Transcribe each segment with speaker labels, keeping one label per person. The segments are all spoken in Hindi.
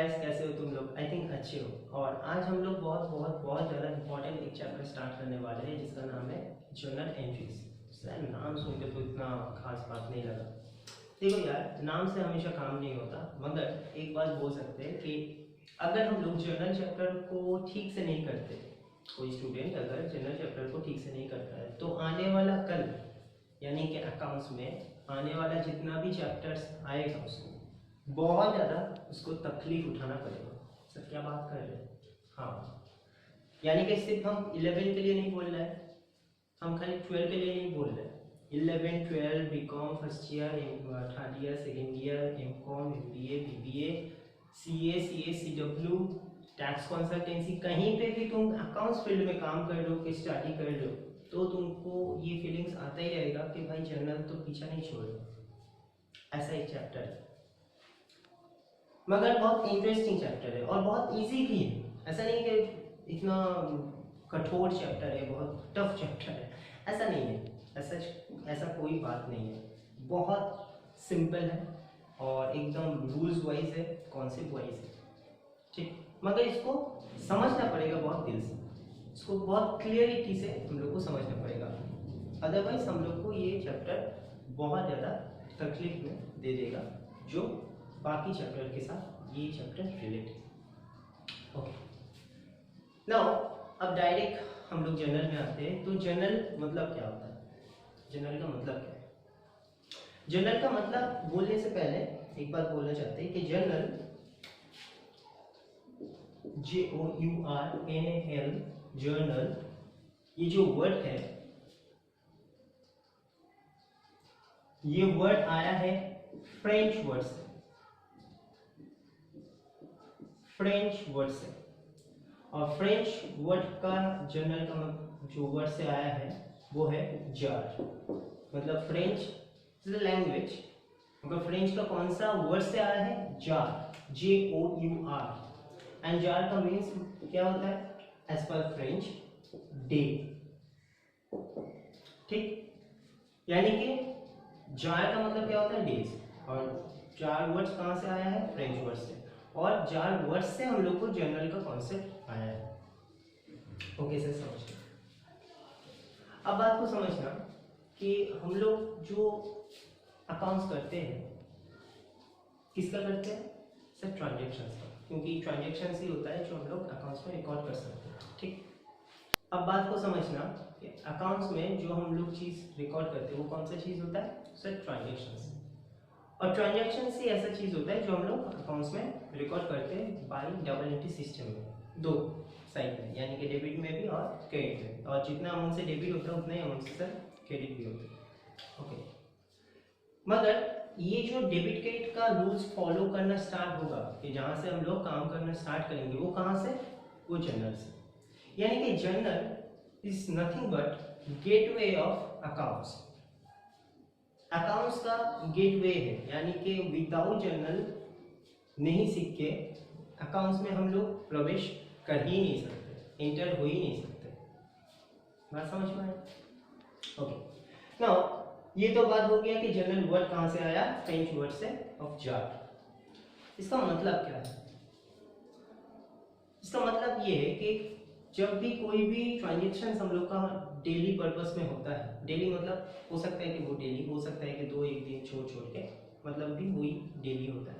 Speaker 1: गाइस, कैसे हो तुम लोग? आई थिंक अच्छे हो। और आज हम लोग बहुत बहुत बहुत ज़्यादा इंपॉर्टेंट एक चैप्टर स्टार्ट करने वाले हैं जिसका नाम है जर्नल एंट्रीज। सर नाम सुन के तो इतना खास बात नहीं लगा। देखो यार, नाम से हमेशा काम नहीं होता, मगर एक बात बोल सकते हैं कि अगर हम लोग जर्नल चैप्टर को ठीक से नहीं करते, कोई स्टूडेंट अगर जर्नल चैप्टर को ठीक से नहीं करता है तो आने वाला कल यानी कि अकाउंट्स में आने वाला जितना भी चैप्टर्स आएगा उसमें बहुत ज़्यादा उसको तकलीफ उठाना पड़ेगा। सर क्या बात कर रहे हैं? हाँ, यानी कि सिर्फ हम 11 के लिए नहीं बोल रहे हैं, हम खाली 12 के लिए नहीं बोल रहे हैं। 11, 12, BCom first year, third year, second year, MCom, MBA, BBA, CA, CW, tax consultancy, कहीं पे भी तुम अकाउंट्स फील्ड में काम कर रहे हो कि स्टडी कर रहे हो तो तुमको ये फीलिंग्स आता ही रहेगा कि भाई जर्नल तो पीछा नहीं छोड़ रहा। ऐसा एक चैप्टर है, मगर बहुत इंटरेस्टिंग चैप्टर है और बहुत इजी भी है। ऐसा नहीं कि इतना कठोर चैप्टर है, बहुत टफ चैप्टर है, ऐसा नहीं है। ऐसा कोई बात नहीं है, बहुत सिंपल है और एकदम रूल्स वाइज है, कॉन्सेप्ट वाइज है, ठीक। मगर इसको समझना पड़ेगा बहुत दिल से, इसको बहुत क्लियरिटी से हम लोग को समझना पड़ेगा, अदरवाइज हम लोग को ये चैप्टर बहुत ज़्यादा तकलीफ में दे देगा जो बाकी चैप्टर के साथ ये चैप्टर रिलेटेड। ओके, नाउ अब डायरेक्ट हम लोग जर्नल में आते हैं। तो जर्नल मतलब क्या होता है? जर्नल का मतलब क्या है? जर्नल का मतलब बोलने से पहले एक बात बोलना चाहते हैं कि जर्नल, JOURNAL, जर्नल, ये जो वर्ड है, ये वर्ड आया है फ्रेंच वर्ड से, फ्रेंच वर्ड से। और फ्रेंच वर्ड का जर्नल का जो वर्ड से आया है वो है जार। मतलब फ्रेंच लैंग्वेज, मगर फ्रेंच का कौन सा वर्ड से आया है? Jar, JOUR। एंड जार का मीन्स क्या होता है एज पर फ्रेंच? डे, ठीक। यानी कि जार का मतलब क्या होता है? डेज। और जार वर्ड्स कहाँ से आया है? फ्रेंच वर्ड से। और जार वर्ड से हम लोग को जर्नल का कॉन्सेप्ट आया है। ओके सर, समझ। अब बात को समझना कि हम लोग जो अकाउंट्स करते हैं किसका करते हैं? सर ट्रांजेक्शन्स का, क्योंकि ट्रांजेक्शन्स ही होता है जो हम लोग अकाउंट्स में रिकॉर्ड कर सकते हैं, ठीक। अब बात को समझना कि अकाउंट्स में जो हम लोग चीज़ रिकॉर्ड करते हैं वो कौन सा चीज़ होता है? Sir transactions. और ट्रांजेक्शन्स ही ऐसा चीज़ होता है जो हम लोग अकाउंट्स में रिकॉर्ड करते हैं बाय डबल एंट्री सिस्टम में, दो साइड में, यानी कि डेबिट में भी और क्रेडिट में। और जितना अमाउंट से डेबिट होता है उतना ही अमाउंट से सर क्रेडिट भी होता है। ओके, मगर ये जो डेबिट क्रेडिट का रूल्स फॉलो करना स्टार्ट होगा कि जहाँ से हम लोग काम करना स्टार्ट करेंगे वो कहाँ से? वो जर्नल से। यानी कि journal is nothing but gateway of accounts. Accounts का गेटवे है, यानी कि विदाउट जर्नल नहीं सीख के अकाउंट्स में हम लोग प्रवेश कर ही नहीं सकते, एंटर हो ही नहीं सकते। बात समझ में आया? ओके, नाउ ये तो बात हो गया कि जर्नल वर्ड कहाँ से आया? फ्रेंच वर्ड से, ऑफ जार। इसका मतलब क्या है? इसका मतलब ये है कि जब भी कोई भी ट्रांजेक्शन हम लोग का डेली पर्पस में होता है, डेली मतलब हो सकता है कि वो डेली, हो सकता है कि दो एक दिन छोड़ छोड़ के, मतलब भी वही डेली होता है।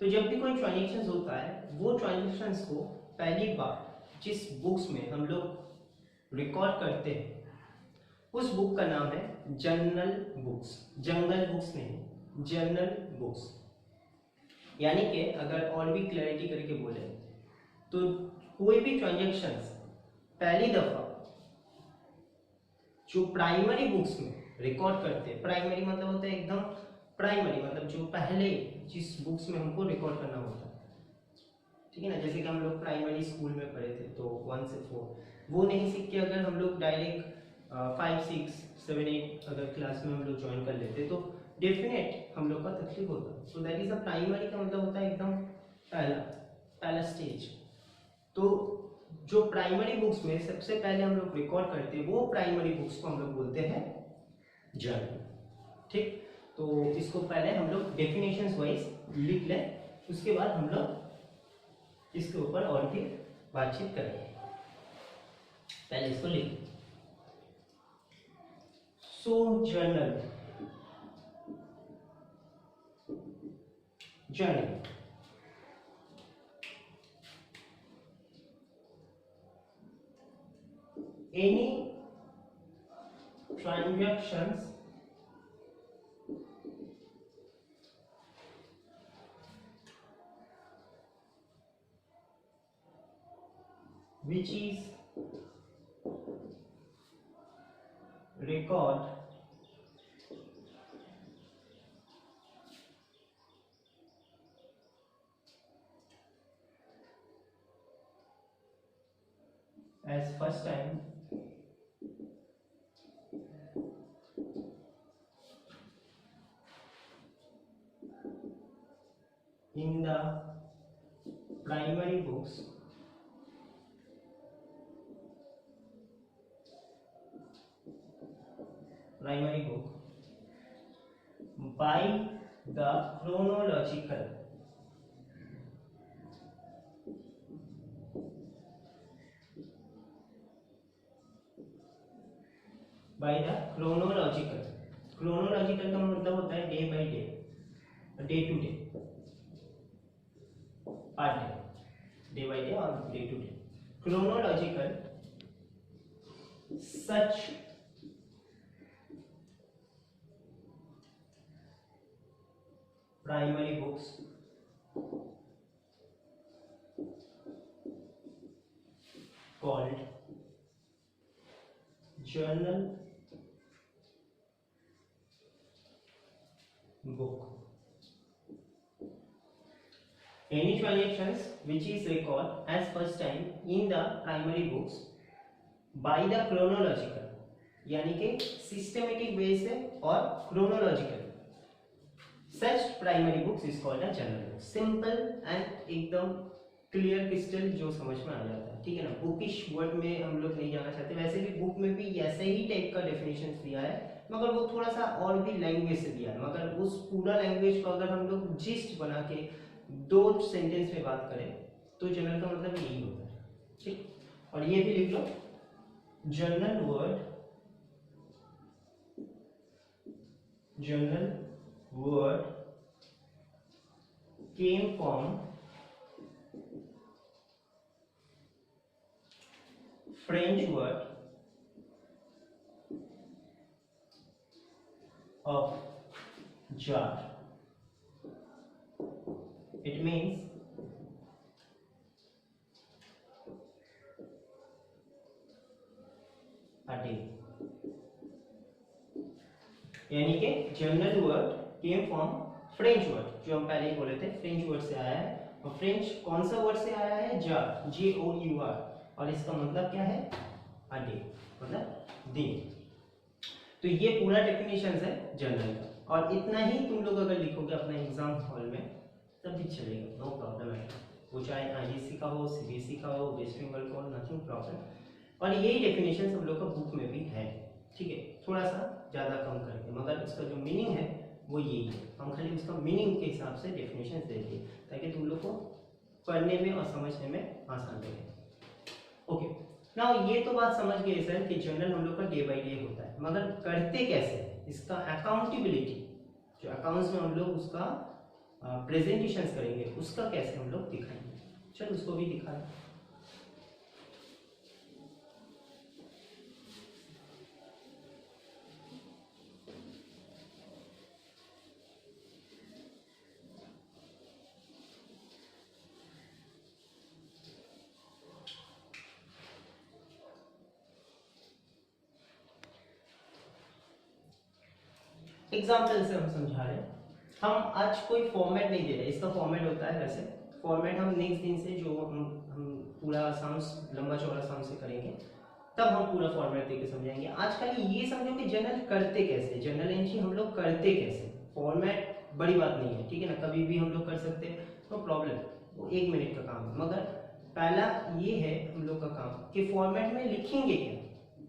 Speaker 1: तो जब भी कोई ट्रांजेक्शन होता है वो ट्रांजेक्शन को पहली बार जिस बुक्स में हम लोग रिकॉर्ड करते हैं उस बुक का नाम है जर्नल बुक्स। जंगल बुक्स नहीं, जर्नल बुक्स। यानी कि अगर और भी क्लैरिटी करके बोले तो कोई भी ट्रांजेक्शन्स पहली दफा जो प्राइमरी बुक्स में रिकॉर्ड करते हैं, प्राइमरी मतलब होता है एकदम प्राइमरी, मतलब जो पहले जिस बुक्स में हमको रिकॉर्ड करना होता है, ठीक है ना। जैसे कि हम लोग प्राइमरी स्कूल में पढ़े थे तो 1 से 4 वो नहीं सीख के अगर हम लोग डायरेक्ट 5, 6, 7, 8 अगर क्लास में हम लोग ज्वाइन कर लेते तो डेफिनेट हम लोग का तकलीफ होता। So that is a primary का मतलब होता है एकदम पहला स्टेज। तो जो प्राइमरी बुक्स में सबसे पहले हम लोग रिकॉर्ड करते हैं वो प्राइमरी बुक्स को हम लोग बोलते हैं जर्नल, ठीक। तो इसको पहले हम लोग डेफिनेशंस वाइज लिख लें, उसके बाद हम लोग इसके ऊपर और भी बातचीत करेंगे। पहले इसको लिख। सो journal any transactions which is record as first time in the primary books primary book by the chronological chronological का मतलब होता है day by day, day to day, part day by day और day to day. chronological such primary books called journal book. Any transactions which is recorded as first time in the primary books by the chronological, यानी कि सिस्टमेटिक वे से और chronological, such primary books is called a journal book. Simple and एकदम क्लियर क्रिस्टल जो समझ में आ जाता है, ठीक है ना। बुकिश वर्ड में हम लोग नहीं जाना चाहते, वैसे भी बुक में भी ऐसे ही टाइप का डेफिनेशन दिया है, मगर वो थोड़ा सा और भी लैंग्वेज से दिया है। मगर उस पूरा लैंग्वेज को अगर हम लोग जिस्ट बना के 2 सेंटेंस में बात करें तो जर्नल का मतलब यही होता है, ठीक। और ये भी लिख लो, journal word came from French word of jar. It means a day. यानी कि journal word came from French word, जो हम पहले ही बोले थे फ्रेंच वर्ड से आया है। और फ्रेंच कौन सा वर्ड से आया है? जार, JOUR, और इसका मतलब क्या है? अ डे, मतलब दिन। तो ये पूरा डेफिनेशन है जर्नल का, और इतना ही तुम लोग अगर लिखोगे अपना एग्जाम हॉल में तब भी चलेगा, नो प्रॉब्लम है। वो चाहे IGC का हो, CBSE का हो, वेस्ट बंगाल का हो, नथिंग प्रॉब्लम। और यही डेफिनेशन सब लोग का बुक में भी है, ठीक है, थोड़ा सा ज़्यादा कम करके, मगर उसका जो मीनिंग है वो यही है। हम खाली उसका मीनिंग के हिसाब से डेफिनेशन दे दिए ताकि तुम लोग को पढ़ने में और समझने में आसान लगे। ओके, नाउ ये तो बात समझ गए सर कि जर्नल हम लोग का डे बाय डे होता है, मगर करते कैसे? इसका अकाउंटेबिलिटी, जो अकाउंट्स में हम लोग उसका प्रेजेंटेशन करेंगे, उसका कैसे हम लोग दिखाएंगे। चलो उसको भी दिखाएं। एग्जाम्पल से हम समझा रहे हैं। हम आज कोई फॉर्मेट नहीं दे रहे, इसका फॉर्मेट होता है वैसे, फॉर्मेट हम नेक्स्ट दिन से जो हम पूरा साउंड्स लंबा चौड़ा साउंड से करेंगे तब हम पूरा फॉर्मेट देके समझाएंगे। आज खाली ये समझो कि जर्नल करते कैसे, जर्नल एंट्री हम लोग करते कैसे। फॉर्मेट बड़ी बात नहीं है, ठीक है ना, कभी भी हम लोग कर सकते हैं, नो प्रॉब्लम, वो 1 मिनट का काम है। मगर पहला ये है हम लोग का काम कि फॉर्मेट में लिखेंगे क्या,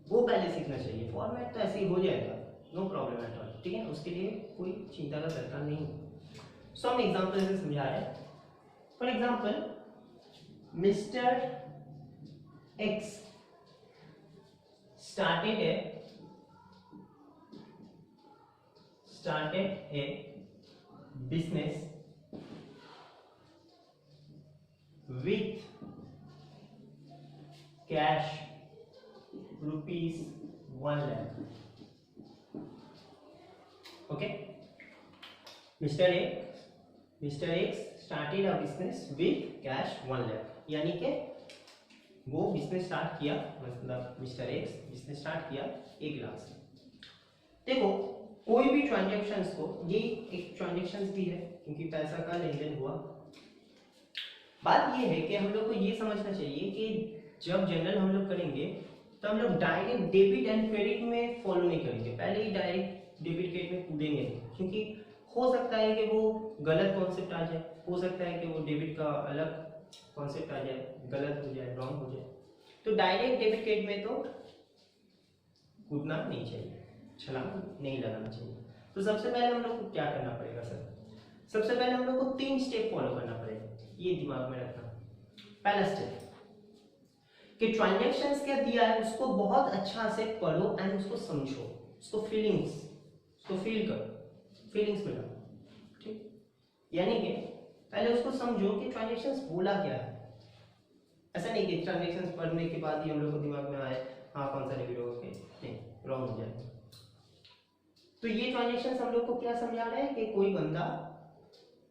Speaker 1: वो पहले सीखना चाहिए। फॉर्मेट तो ऐसे ही हो जाएगा, नो प्रॉब्लम एट ऑल, ठीक है, उसके लिए कोई चिंता का दरकार नहीं है। सो हम एग्जाम्पल से समझा रहे हैं। For example mister x started a business with cash rupees 1 lakh. Okay, Mr. X started a business with cash 1 lakh. यानी कि वो बिजनेस स्टार्ट किया, मतलब मिस्टर एक्स बिजनेस स्टार्ट किया 1 लाख से। देखो कोई भी ट्रांजैक्शंस को, ये एक ट्रांजैक्शंस भी है क्योंकि पैसा का लेन देन हुआ। बात ये है कि हम लोग को ये समझना चाहिए कि जब जनरल हम लोग करेंगे तो हम लोग डायरेक्ट डेबिट एंड क्रेडिट में फॉलो नहीं करेंगे, पहले ही डायरेक्ट डेबिट क्रेडिट में कूदेंगे, क्योंकि हो सकता है कि वो गलत कॉन्सेप्ट आ जाए, हो सकता है कि वो डेबिट का अलग कॉन्सेप्ट आ जाए, गलत हो जाए, रॉन्ग हो जाए। तो डायरेक्ट डेबिट क्रेडिट में तो कूदना नहीं चाहिए, छलांग नहीं लगाना चाहिए। तो सबसे पहले हम लोग को क्या करना पड़ेगा सर? सबसे पहले हम लोग को 3 स्टेप फॉलो करना पड़ेगा, ये दिमाग में रखना। पहला स्टेप कि ट्रांजैक्शंस क्या दिया है उसको बहुत अच्छा से पढ़ो एंड उसको समझो, उसको उसको फील करो, फीलिंग्स में लाओ, ठीक? यानी कि पहले उसको समझो कि ट्रांजैक्शंस बोला क्या है। ऐसा नहीं कि ट्रांजैक्शंस पढ़ने के बाद ही हम लोग को दिमाग में आए हाँ कौन सा डेबिट होगा, नहीं, रॉन्ग हो जाएगा। तो ये ट्रांजैक्शंस हम लोग को क्या समझा रहे हैं कि कोई बंदा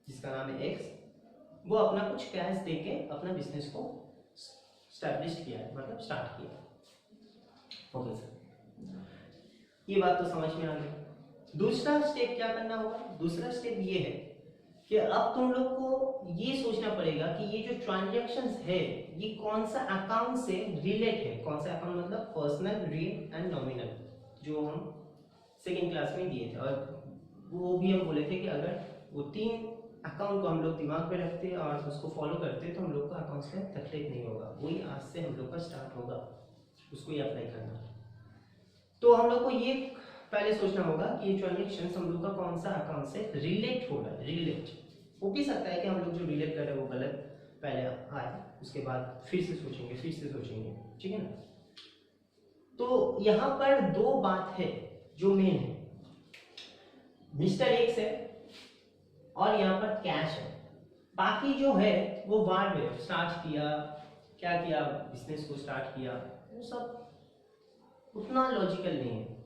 Speaker 1: जिसका नाम है एक्स, वो अपना कुछ कैश देके अपना बिजनेस को स्टैब्लिश किया है, मतलब स्टार्ट किया। ओके सर, ये बात तो समझ में आ गई। दूसरा स्टेप क्या करना होगा? दूसरा स्टेप ये है कि अब तुम लोग को ये सोचना पड़ेगा कि ये जो ट्रांजैक्शंस है ये कौन सा अकाउंट से रिलेट है। कौन सा अकाउंट मतलब पर्सनल, रियल एंड नॉमिनल, जो हम सेकेंड क्लास में दिए थे, और वो भी हम बोले थे कि अगर वो 3 अकाउंट को हम लोग दिमाग में रखते और उसको फॉलो करते तो हम लोग को अकाउंट्स में तकलीफ नहीं होगा। वही आज से हम लोग का स्टार्ट होगा, उसको ही अप्लाई करना। तो हम लोग को ये पहले सोचना होगा कि ये ट्रांजैक्शंस हम लोग का कौन सा अकाउंट से रिलेट हो रहा है। रिलेट हो भी सकता है कि हम लोग जो रिलेट कर रहे हैं वो गलत पहले आए, उसके बाद फिर से सोचेंगे, ठीक है ना? तो यहाँ पर 2 बात है जो मेन है, मिस्टर एक्स है और यहाँ पर कैश है। बाकी जो है वो बाद में स्टार्ट किया, क्या किया, बिजनेस को स्टार्ट किया, वो सब उतना लॉजिकल नहीं है।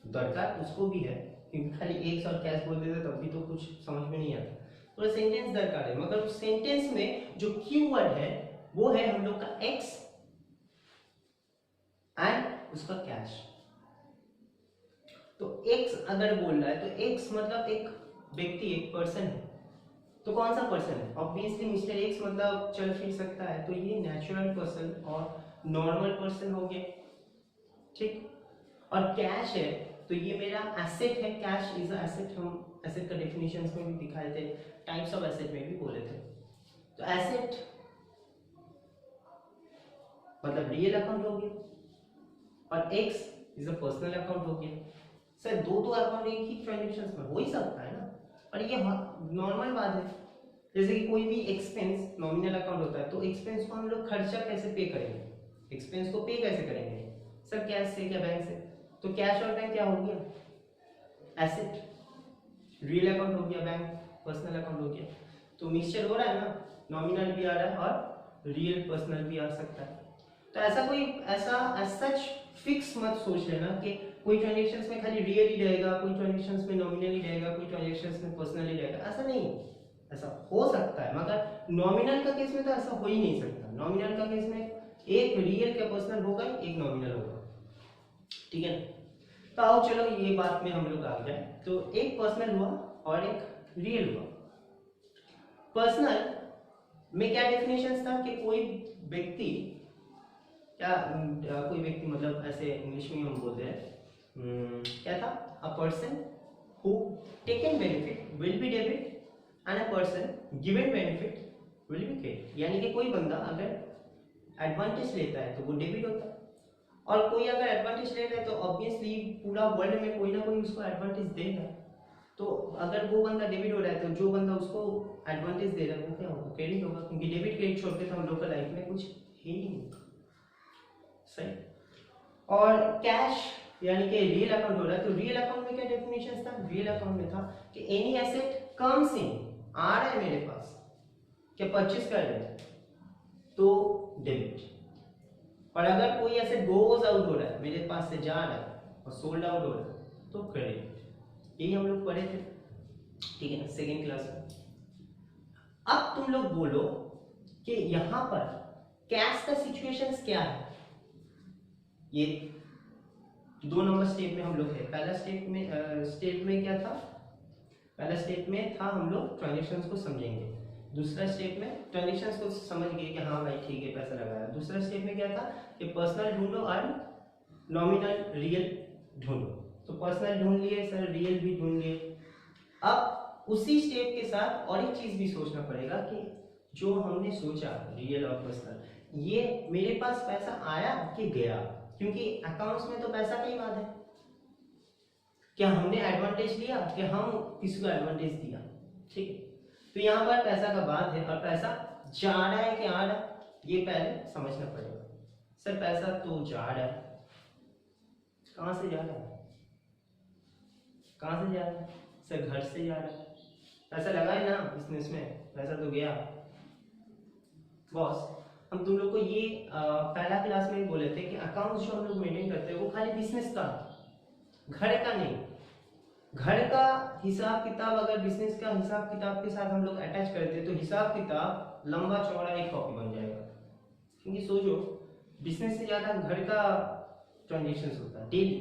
Speaker 1: दरकार उसको भी है क्योंकि खाली एक्स और कैश बोल देते तब भी तो कुछ समझ में नहीं आता, तो सेंटेंस दरकार है। मगर उस सेंटेंस में जो कीवर्ड है वो है हम लोग का एक्स एंड उसका कैश। तो एक्स अगर बोल रहा है तो एक्स मतलब एक व्यक्ति, एक पर्सन है। तो कौन सा पर्सन है? ऑब्वियसली मिस्टर एक्स मतलब चल फिर सकता है, तो ये नेचुरल पर्सन और नॉर्मल पर्सन हो गया, ठीक? और कैश है तो ये मेरा एसेट है। कैश इज अ एसेट, हम एसेट का डेफिनेशंस में भी दिखाए थे, टाइप्स ऑफ एसेट में भी बोले थे। तो एसेट मतलब रियल अकाउंट हो गया और x is a personal account हो गया। सर 2 अकाउंट एक ही ट्रांजैक्शंस में हो ही सकता है ना, और ये नॉर्मल बात है। जैसे कि कोई भी एक्सपेंस नॉमिनल अकाउंट होता है, तो एक्सपेंस को हम लोग खर्चा कैसे पे करेंगे? एक्सपेंस को पे कैसे करेंगे सर? कैश से क्या बैंक से? तो कैश और बैंक क्या हो गया? एसेट। रियल अकाउंट हो गया, बैंक पर्सनल अकाउंट हो गया। तो मिक्सचर हो रहा है ना, नॉमिनल भी आ रहा है और रियल पर्सनल भी आ सकता है। तो ऐसा सच फिक्स मत सोच लेना कि कोई ट्रांजैक्शंस में खाली रियल ही रहेगा, कोई ट्रांजैक्शंस में नॉमिनल ही रहेगा, कोई ट्रांजैक्शंस में पर्सनल ही रहेगा। ऐसा नहीं, ऐसा हो सकता है मगर नॉमिनल का केस में तो ऐसा हो ही नहीं सकता। नॉमिनल का केस में एक रियल का पर्सनल होगा, एक नॉमिनल होगा, ठीक है? तो आओ चलो ये बात में हम लोग आ जाए। तो एक पर्सनल हुआ और एक रियल हुआ। पर्सनल में क्या डेफिनेशन था कि कोई व्यक्ति, कोई व्यक्ति मतलब ऐसे इंग्लिश में हम बोलते हैं क्या था? A person who taken benefit will be debit and a person given benefit will be credit. यानी कि कोई बंदा अगर एडवांटेज लेता है तो वो डेबिट होता है, और कोई अगर एडवांटेज ले रहा है तो ऑब्वियसली पूरा वर्ल्ड में कोई ना कोई उसको एडवांटेज देगा। तो अगर वो बंदा डेबिट हो रहा है तो जो बंदा उसको एडवांटेज दे रहा है वो क्या होगा, क्रेडिट होगा, क्योंकि डेबिट क्रेडिट छोड़ के तो हम लोग का लाइफ में कुछ है ही नहीं। सही। और कैश यानी कि रियल अकाउंट हो रहा है, तो रियल अकाउंट में क्या डेफिनेशन था, रियल अकाउंट में था कि एनी एसेट कम्स इन, आ रहा है मेरे पास, क्या परचेस कर रहे हैं तो डेबिट, और अगर कोई ऐसे गोज आउट हो रहा है, मेरे पास से जा रहा है और सोल्ड आउट हो रहा है तो क्रेडिट। यही हम लोग पढ़े थे, ठीक है ना, सेकेंड क्लास में। अब तुम लोग बोलो कि यहां पर कैश का सिचुएशंस क्या है। ये 2 नंबर स्टेप में हम लोग है। पहला स्टेप में क्या था, पहला स्टेप में था हम लोग ट्रांजेक्शन्स को समझेंगे, दूसरा स्टेप में ट्रांजेक्शन्स को समझ गए कि हाँ भाई ठीक है पैसा लगाया, दूसरा स्टेप में क्या था कि पर्सनल ढूंढो और नॉमिनल रियल ढूंढो। तो पर्सनल ढूंढ लिए सर, रियल भी ढूंढ लिए। अब उसी स्टेप के साथ और एक चीज भी सोचना पड़ेगा कि जो हमने सोचा रियल और पर्सनल, ये मेरे पास पैसा आया कि गया, क्योंकि अकाउंट्स में तो पैसा का ही बात है। क्या हमने एडवांटेज लिया कि हम किसी को एडवांटेज दिया, ठीक है। तो यहाँ पर पैसा का बात है और पैसा जा रहा है कि आ रहा है, ये पहले समझना पड़ेगा। सर पैसा तो जा रहा है, कहाँ से जा रहा है, कहाँ से जा रहा है सर, घर से जा रहा है। पैसा लगा है ना बिजनेस में, पैसा तो गया। बॉस हम तुम लोग को ये पहला क्लास में बोले थे कि अकाउंट्स जो हम लोग मेंटेन करते हैं वो खाली बिजनेस का, घर का नहीं। घर का हिसाब किताब अगर बिजनेस का हिसाब किताब के साथ हम लोग अटैच करते हैं तो हिसाब किताब लंबा चौड़ा एक कॉपी बन जाएगा। क्योंकि सोचो बिजनेस से ज्यादा घर का ट्रांजेक्शन्स होता है, डेली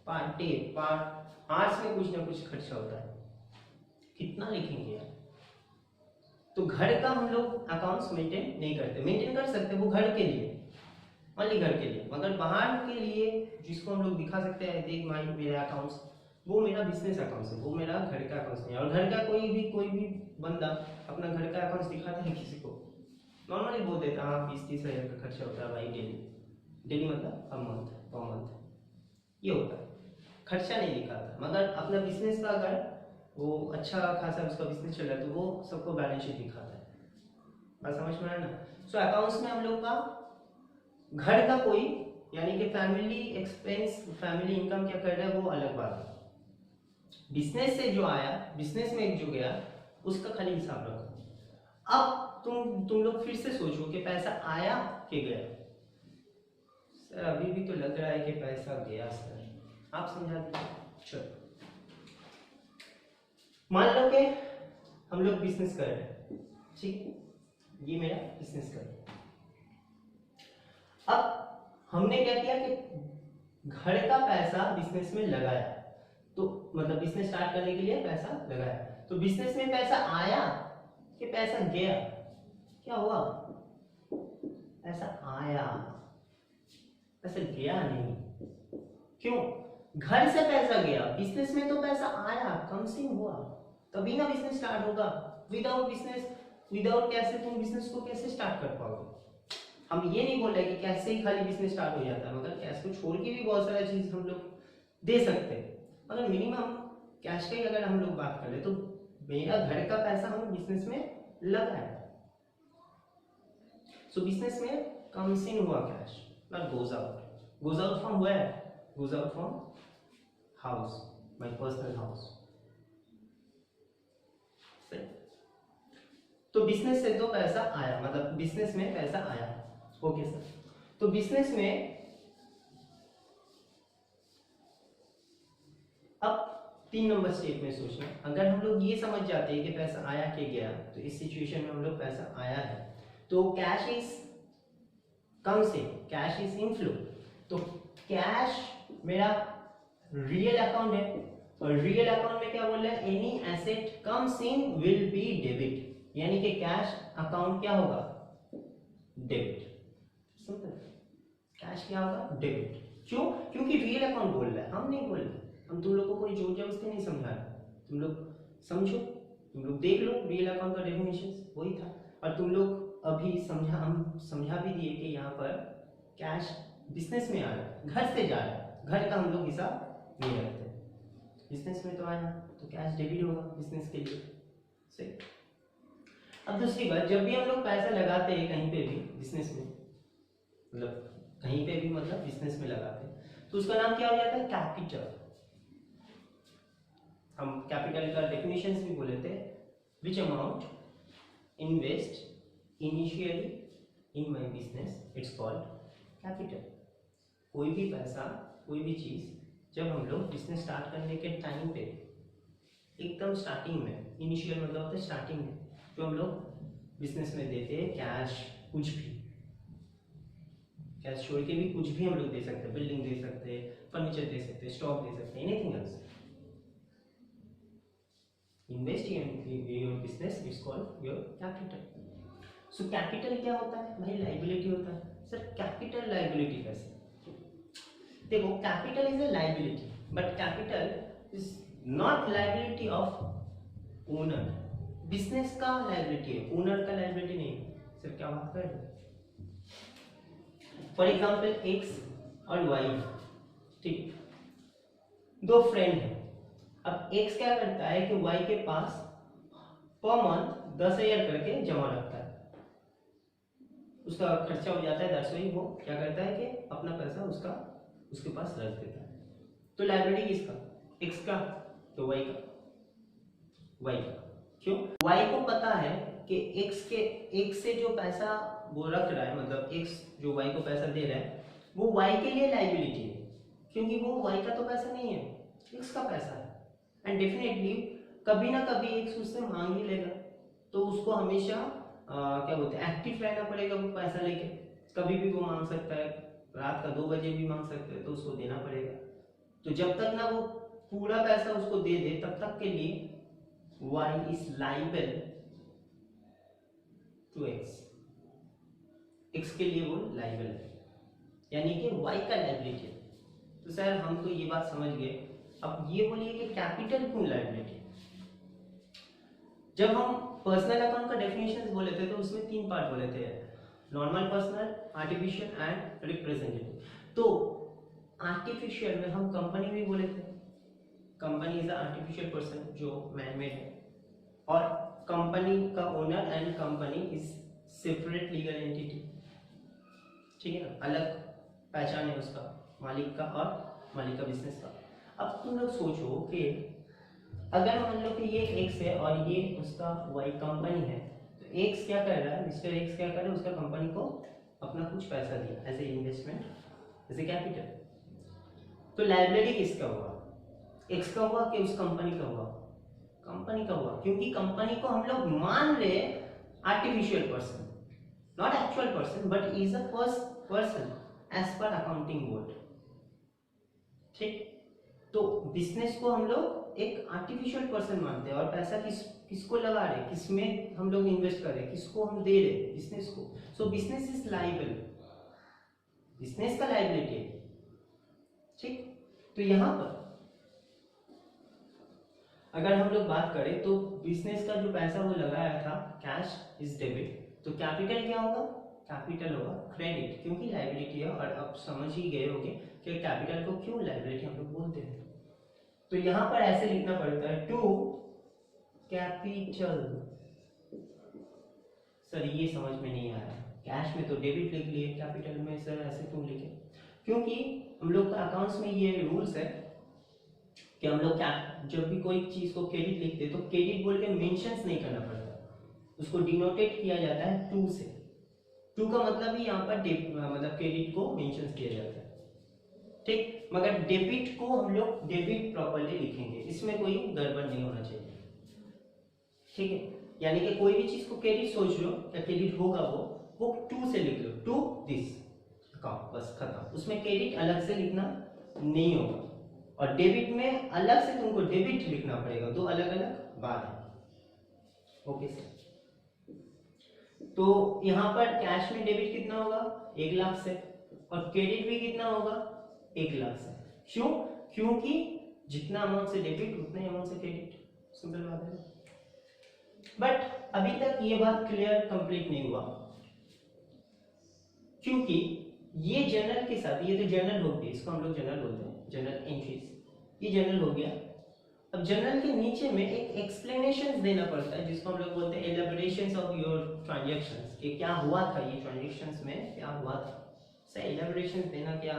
Speaker 1: पार्ट आर्ट्स में कुछ ना कुछ खर्चा होता है, कितना लिखेंगे यार। तो घर का हम लोग अकाउंट्स मेंटेन नहीं करते, मेंटेन कर सकते वो घर के लिए, ओनली घर के लिए, मगर बाहर के लिए जिसको हम लोग दिखा सकते हैं देख माई मेरा अकाउंट्स, वो मेरा बिजनेस अकाउंट्स है, वो मेरा घर का अकाउंट्स नहीं है। और घर का कोई भी बंदा अपना घर का अकाउंट्स दिखाता है किसी को, नॉर्मली बोल देता हाँ 20-30 हज़ार का खर्चा होता है भाई डेली मतलब पर मंथ ये होता है, खर्चा नहीं दिखाता। मगर अपना बिजनेस का अगर वो अच्छा खासा उसका बिजनेस चल रहा है तो वो सबको बैलेंस शीट दिखाता है। बात समझ में आया ना। सो अकाउंट्स में हम लोग का घर का कोई यानी कि फैमिली एक्सपेंस फैमिली इनकम क्या कर रहा है वो अलग बात है। बिजनेस से जो आया, बिजनेस में जो गया उसका खाली हिसाब रखो। अब तुम लोग फिर से सोचो कि पैसा आया कि गया। सर अभी भी तो लग रहा है कि पैसा गया सर, आप समझा दीजिए। चलो मान लो कि हम लोग बिजनेस कर रहे हैं, ठीक, ये मेरा बिजनेस कर रहा है। अब हमने क्या किया कि घर का पैसा बिजनेस में लगाया, तो मतलब बिजनेस स्टार्ट करने के लिए पैसा लगाया, तो बिजनेस में पैसा आया कि पैसा गया, क्या हुआ, पैसा आया, पैसा गया नहीं। क्यों, घर से पैसा गया, बिजनेस में तो पैसा आया, कमसिंग हुआ, तभी ना बिजनेस स्टार्ट होगा। विदाउट कैश से तुम बिजनेस को कैसे स्टार्ट कर पाओगे। हम ये नहीं बोल रहे कि कैश से ही खाली बिजनेस स्टार्ट हो जाता है, मगर कैश को छोड़ के भी बहुत सारा चीज हम लोग दे सकते हैं, मगर मिनिमम कैश का ही अगर हम लोग बात करें तो मेरा घर का पैसा हम बिजनेस में लगा है। सो बिजनेस में कम्स इन हुआ cash, not goes out from where, goes out from house, my personal house. तो बिजनेस से तो पैसा आया, मतलब बिजनेस में पैसा आया, ओके सर। तो बिजनेस में अब 3 नंबर स्टेप में सोचना, अगर हम लोग ये समझ जाते हैं कि पैसा आया कि गया, तो इस सिचुएशन में हम लोग पैसा आया है तो कैश इज कम से कैश इज इनफ्लो, तो कैश मेरा रियल अकाउंट है, और रियल अकाउंट में क्या बोल रहा है, any asset comes in will be debit, यानी कि कैश अकाउंट क्या होगा, डेबिट। सिंपल, कैश क्या होगा, डेबिट। क्यों, क्योंकि रियल अकाउंट बोल रहा है, हम नहीं बोल रहे, हम तुम लोग को कोई जोर जबरदस्ती नहीं समझा रहे, तुम लोग समझो, तुम लोग देख लो रियल अकाउंट का डेफिनेशन वही था। और तुम लोग अभी हम समझा भी दिए कि यहाँ पर कैश बिजनेस में आ रहा है, घर से जा रहा है, घर का हम लोग हिसाब नहीं रखते, बिजनेस में तो आया तो कैश डेबिट होगा बिजनेस के लिए। सही। अब दूसरी बात, जब भी हम लोग पैसा लगाते हैं कहीं पे भी बिजनेस में, मतलब कहीं पे भी मतलब बिजनेस में लगाते हैं, तो उसका नाम क्या हो जाता है? कैपिटल। हम कैपिटल का डेफिनेशंस भी बोले थे, विच amount invest initially in my business it's called capital. कोई भी पैसा, कोई भी चीज जब हम लोग बिजनेस स्टार्ट करने के टाइम पे एकदम स्टार्टिंग में, इनिशियल मतलब होता है स्टार्टिंग में, जो हम लोग बिजनेस में देते हैं कैश, कुछ भी कैश छोड़ के भी कुछ भी हम लोग दे सकते हैं, बिल्डिंग दे सकते हैं, फर्नीचर दे सकते हैं, स्टॉक दे सकते हैं, anything else. Invest in your business it's called your capital. So capital क्या होता है भाई? लाइबिलिटी होता है। सर कैपिटल लाइबिलिटी कैसे? देखो, capital is a liability, but capital is not liability of owner. Business का लाइबिलिटी है, ओनर का लाइबिलिटी नहीं। सर क्या बात कर रहे हो? फॉर एग्जाम्पल एक्स और वाई, ठीक, दो फ्रेंड है। अब एक्स क्या करता है कि वाई के पास पर मंथ 10,000 करके जमा रखता है, उसका खर्चा हो जाता है 10 ही, वो क्या करता है कि अपना पैसा उसके पास रख देता है। तो लायबिलिटी किसका? एक्स का, तो वाई का। वाई का क्यों? वाई को पता है कि एक्स से जो पैसा वो रख रहा है, मतलब एक्स जो वाई को पैसा दे रहा है, वो वाई के लिए लायबिलिटी है, क्योंकि वो वाई का तो पैसा नहीं है, एक्स का पैसा है। एंड डेफिनेटली कभी ना कभी एक्स उससे मांग ही लेगा, तो उसको हमेशा क्या बोलते हैं, एक्टिव रहना पड़ेगा वो पैसा लेके। कभी भी वो मांग सकता है, रात का 2 बजे भी मांग सकता है, तो उसको देना पड़ेगा। तो जब तक ना वो पूरा पैसा उसको दे दे, तब तक के लिए y is liable to x, x के लिए वो लाइबल है, यानी कि y का लाइबिलिटी है। तो सर हम तो ये बात समझ गए, अब ये बोलिए कि कैपिटल क्यों लाइबिलिटी? जब हम पर्सनल अकाउंट का डेफिनेशन बोले थे तो उसमें 3 पार्ट बोले थे, normal, personal, artificial and representative. तो आर्टिफिशियल में हम कंपनी भी बोले थे, कंपनी इज आर्टिफिशियल पर्सन जो मैन मेड है, और कंपनी का owner and company is separate legal entity, ठीक है ना, अलग पहचान है उसका, मालिक का और मालिक का बिजनेस का। अब तुम लोग सोचो कि अगर मान लो कि ये एक्स है और ये उसका वाई कंपनी है, तो एक्स क्या कर रहा है, मिस्टर एक्स क्या कर रहा है, उसका कंपनी को अपना कुछ पैसा दिया as a investment, as a capital. तो लायबिलिटी किसका हुआ? एक्स का हुआ कि उस कंपनी का हुआ? कंपनी का हुआ, क्योंकि कंपनी को हम लोग मान रहे artificial person, not actual person, but is a person as per accounting board, ठीक। तो बिजनेस को हम लोग एक आर्टिफिशियल पर्सन मानते हैं, और पैसा किसको लगा रहे, किसमें हम लोग इन्वेस्ट कर रहे, किसको हम दे रहे, बिजनेस को। सो बिजनेस इज लाइबल, बिजनेस का लाइबिलिटी है, ठीक। तो यहां पर अगर हम लोग बात करें तो बिजनेस का जो पैसा वो लगाया था, कैश इज डेबिट, तो कैपिटल क्या होगा? कैपिटल होगा क्रेडिट, क्योंकि लायबिलिटी है। और अब समझ ही गए होंगे कि कैपिटल को क्यों लायबिलिटी हम लोग बोलते हैं। तो यहां पर ऐसे लिखना पड़ता है, टू कैपिटल। सर ये समझ में नहीं आया, कैश में तो डेबिट लिख लिए, कैपिटल में सर ऐसे क्यों लिखे? क्योंकि हम लोग का अकाउंट्स में ये रूल्स है कि हम लोग जब भी कोई चीज को क्रेडिट लिखते हैं तो क्रेडिट बोल के मेंशंस नहीं करना पड़ता, उसको डिनोटेट किया जाता है टू से। टू का मतलब ही यहाँ पर मतलब क्रेडिट को मेंशन किया जाता है, ठीक। मगर डेबिट को हम लोग डेबिट प्रॉपर्ली लिखेंगे, इसमें कोई गड़बड़ नहीं होना चाहिए, ठीक है। यानी कि कोई भी चीज को क्रेडिट सोच लो, क्या क्रेडिट होगा वो टू से लिख लो, टू दिस अकाउंट, बस खत्म। उसमें क्रेडिट अलग से लिखना नहीं होगा, और डेबिट में अलग से तुमको डेबिट लिखना पड़ेगा, दो अलग अलग बात है। Okay sir. तो यहां पर कैश में डेबिट कितना होगा? 1 लाख से, और क्रेडिट भी कितना होगा? 1 लाख से। क्यों? क्योंकि जितना अमाउंट से डेबिट उतने अमाउंट से क्रेडिट, सिंपल बात है। बट अभी तक ये बात क्लियर कंप्लीट नहीं हुआ, क्योंकि ये जर्नल के साथ, ये तो जर्नल हो गया, इसको हम लोग जर्नल बोलते हैं, जर्नल एंट्रीज, ये जर्नल हो गया। अब जर्नल के नीचे में एक एक्सप्लेनेशंस देना पड़ता है, जिसको हम लोग बोलते हैं एलेबोरेशंस ऑफ योर ट्रांजैक्शंस, कि क्या हुआ था ये ट्रांजैक्शंस में, क्या हुआ था। सही, एलेबोरेशंस देना क्या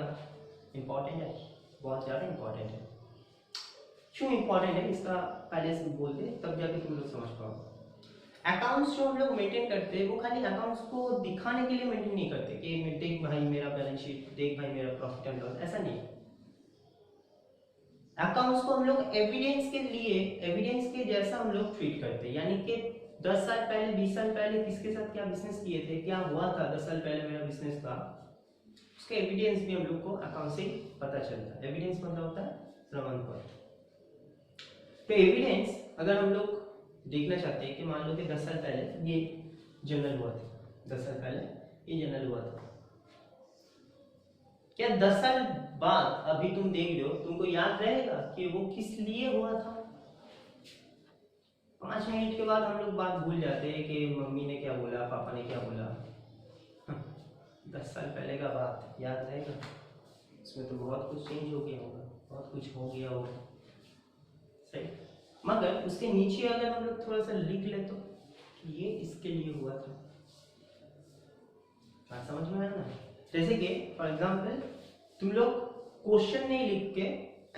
Speaker 1: इंपॉर्टेंट है, बहुत ज़्यादा इंपॉर्टेंट है। क्यों इंपॉर्टेंट है इसका पहले से बोलते, तब जाके तुम लोग समझ पाओ। अकाउंट्स जो हम लोग मेंटेन करते हैं वो खाली अकाउंट्स को दिखाने के लिए मेंटेन नहीं करते कि देख भाई मेरा बैलेंस शीट, देख भाई मेरा प्रॉफिट एंड लॉस, ऐसा नहीं। अकाउंट्स को हम लोग एविडेंस के लिए, एविडेंस के जैसा हम लोग ट्रीट करते हैं, यानी कि 10 साल पहले 20 साल पहले किसके साथ क्या बिजनेस किए थे, क्या हुआ था 10 साल पहले मेरा बिजनेस था, उसका एविडेंस भी हम लोग को अकाउंट से पता चलता है। एविडेंस मतलब होता है प्रमाण पत्र। तो एविडेंस अगर हम लोग देखना चाहते हैं कि मान लो कि 10 साल पहले ये जर्नल हुआ था, 10 साल पहले ये जर्नल हुआ था, क्या 10 साल बाद अभी तुम देख रहे हो, तुमको याद रहेगा कि वो किस लिए हुआ था? 5 मिनट के बाद हम लोग बात भूल जाते हैं कि मम्मी ने क्या बोला, पापा ने क्या बोला। 10 साल पहले का बात याद रहेगा? उसमें तो बहुत कुछ चेंज हो गया होगा, बहुत कुछ हो गया होगा, सही। मगर उसके नीचे अगर हम लोग थोड़ा सा लिख ले तो ये इसके लिए हुआ था, बात समझ में आया ना? जैसे कि फॉर एग्जांपल तुम लोग क्वेश्चन नहीं लिख के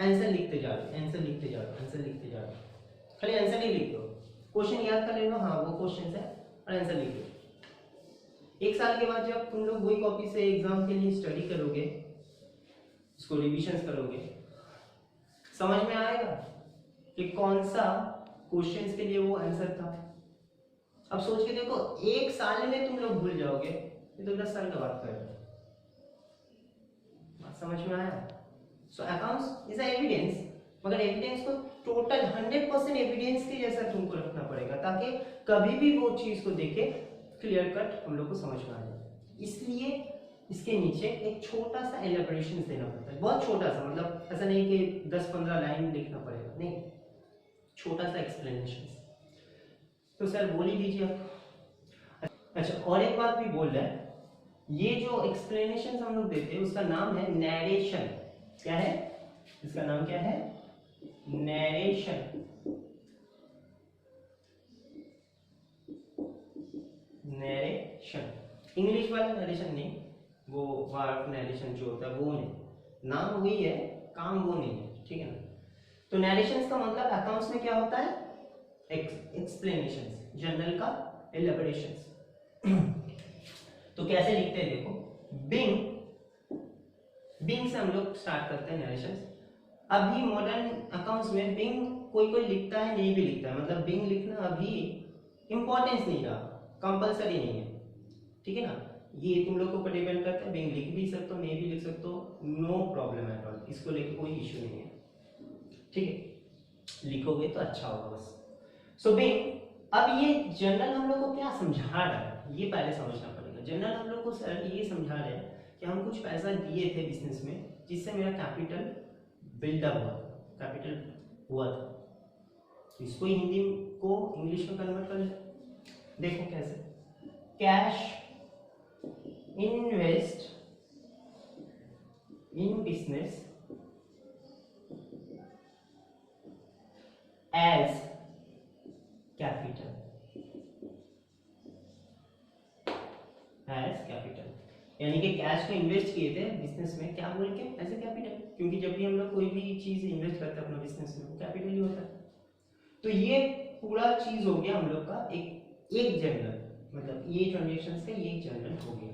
Speaker 1: आंसर लिखते जा रहे हो, आंसर लिखते जा रहे हो, आंसर लिखते जा रहे हो, खाली आंसर ही लिख दो, क्वेश्चन याद कर लेना, हाँ वो क्वेश्चन है और आंसर लिख दो। 1 साल के बाद जब तुम लोग वही कॉपी से एग्जाम के लिए स्टडी करोगे, उसको रिविजन करोगे, समझ में आएगा कि कौन सा क्वेश्चंस के लिए वो आंसर था। अब सोच के देखो, 1 साल में तुम लोग भूल जाओगे, ये तो 10 साल का बात कर रहे हो। बात समझ में आया? सो अकाउंट्स इज एविडेंस, मगर एविडेंस को टोटल 100% एविडेंस के जैसा तुमको रखना पड़ेगा, ताकि कभी भी वो चीज को देखे क्लियर कट हम लोग को समझ में आ जाए। इसलिए इसके नीचे एक छोटा सा एलेबोरेशन देना पड़ता है, बहुत छोटा सा, मतलब ऐसा नहीं कि 10-15 लाइन लिखना पड़ेगा, नहीं, छोटा सा एक्सप्लेनेशन। तो सर बोल ही दीजिए आप। अच्छा, और एक बात भी बोल रहा है, ये जो एक्सप्लेनेशन हम लोग देते हैं उसका नाम है नैरेशन। क्या है इसका नाम? क्या है? नैरेशन। नैरेशन, इंग्लिश वाला नैरेशन नहीं, वो वर्ब नैरेशन जो होता है वो नहीं, नाम वही है, काम वो नहीं है, ठीक है ना? तो नैरेशंस का मतलब अकाउंट्स में क्या होता है? एक्सप्लेनेशंस, जर्नल का एलेबोरेशंस। तो कैसे लिखते हैं देखो, बिंग से हम लोग स्टार्ट करते हैं नरेशंस। अभी मॉडर्न अकाउंट्स में बिंग कोई कोई लिखता है, नहीं भी लिखता है, मतलब बिंग लिखना अभी इंपॉर्टेंस नहीं रहा, कंपलसरी नहीं है, ठीक है ना? ये तुम लोग को ऊपर डिपेंड करता है, बिंग लिख भी सकते हो, नहीं भी लिख सकते हो, नो प्रॉब्लम एट ऑल, इसको लेकर कोई इश्यू नहीं है, ठीक है? लिखोगे तो अच्छा होगा बस। सो बिंग, अब ये जर्नल हम लोग को क्या समझा रहा है, ये पहले समझना पड़ेगा। जर्नल हम लोग को सर ये समझा रहे हैं कि हम कुछ पैसा दिए थे बिजनेस में, जिससे मेरा कैपिटल बिल्डअप हुआ, कैपिटल हुआ था। इसको हिंदी को इंग्लिश में कन्वर्ट कर ले, देखो कैसे। Cash invest in business as capital, as capital, यानी कि कैश को इन्वेस्ट किए थे बिजनेस में, क्या बोल के? एज ए कैपिटल, क्योंकि जब भी हम लोग कोई भी चीज इन्वेस्ट करते हैं अपना बिजनेस में, वो कैपिटल ही होता है। तो ये पूरा चीज हो गया हम लोग का एक जर्नल, मतलब ये ट्रांजैक्शंस का ये जर्नल हो गया।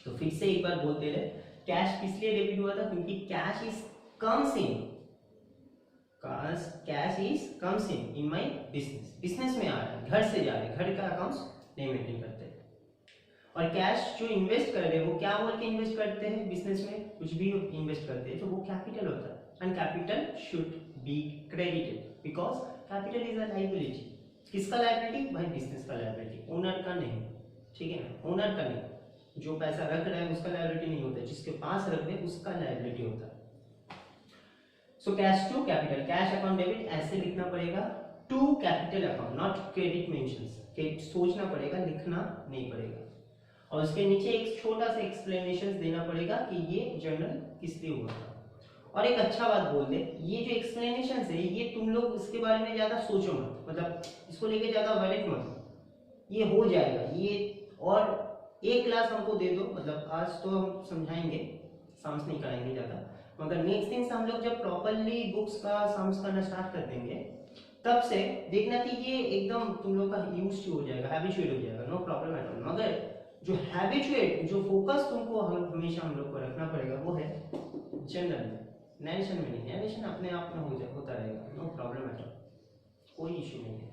Speaker 1: तो फिर से एक बार बोलते रहे, कैश किस लिए डेबिट हुआ था? क्योंकि cash is comes in, cash is comes in my business, business में आ रहा है, घर से जा रहा है, घर का अकाउंट्स नहीं मेंटेन करते। और कैश जो इन्वेस्ट कर रहे हैं वो क्या बोल के इन्वेस्ट करते हैं बिजनेस में? कुछ भी इन्वेस्ट करते हैं तो वो कैपिटल होता है, and capital should be credited because capital is a liability. किसका लायबिलिटी? भाई बिजनेस का लायबिलिटी, ओनर का नहीं, ठीक है ना? ओनर का नहीं, जो पैसा रख रहा है उसका लायबिलिटी नहीं होता, जिसके पास रख रहे उसका लायबिलिटी होता है। So cash to capital, cash account debit ऐसे लिखना पड़ेगा, to capital account, not credit mentions, सोचना पड़ेगा, लिखना नहीं पड़ेगा। और उसके नीचे एक छोटा सा एक्सप्लेनेशन देना पड़ेगा कि ये जर्नल किस लिए हुआ था। और एक अच्छा बात बोल दे, ये जो एक्सप्लेनेशन है ये तुम लोग इसके बारे में ज्यादा सोचो मत, मतलब इसको लेके ज्यादा वैलिड मत, ये हो जाएगा ये। और एक क्लास हमको दे दो, मतलब आज तो हम समझाएंगे, सम्स नहीं कराएंगे ज्यादा, मगर नेक्स्ट दिन से हम लोग जब प्रॉपरली बुक्स का सम्स करना स्टार्ट कर देंगे तब से देखना कि ये एकदम तुम लोग का यूज हो जाएगा, हैबिचुएट हो जाएगा, नो प्रॉब्लम एट ऑल। मगर जो हैबिचुएट, जो फोकस तुमको हमेशा हम लोग को रखना पड़ेगा वो है जनरल में, नरेशन में नहीं। नरेशन अपने आप में होता रहेगा, नो प्रॉब्लम एट ऑल, कोई इशू नहीं है।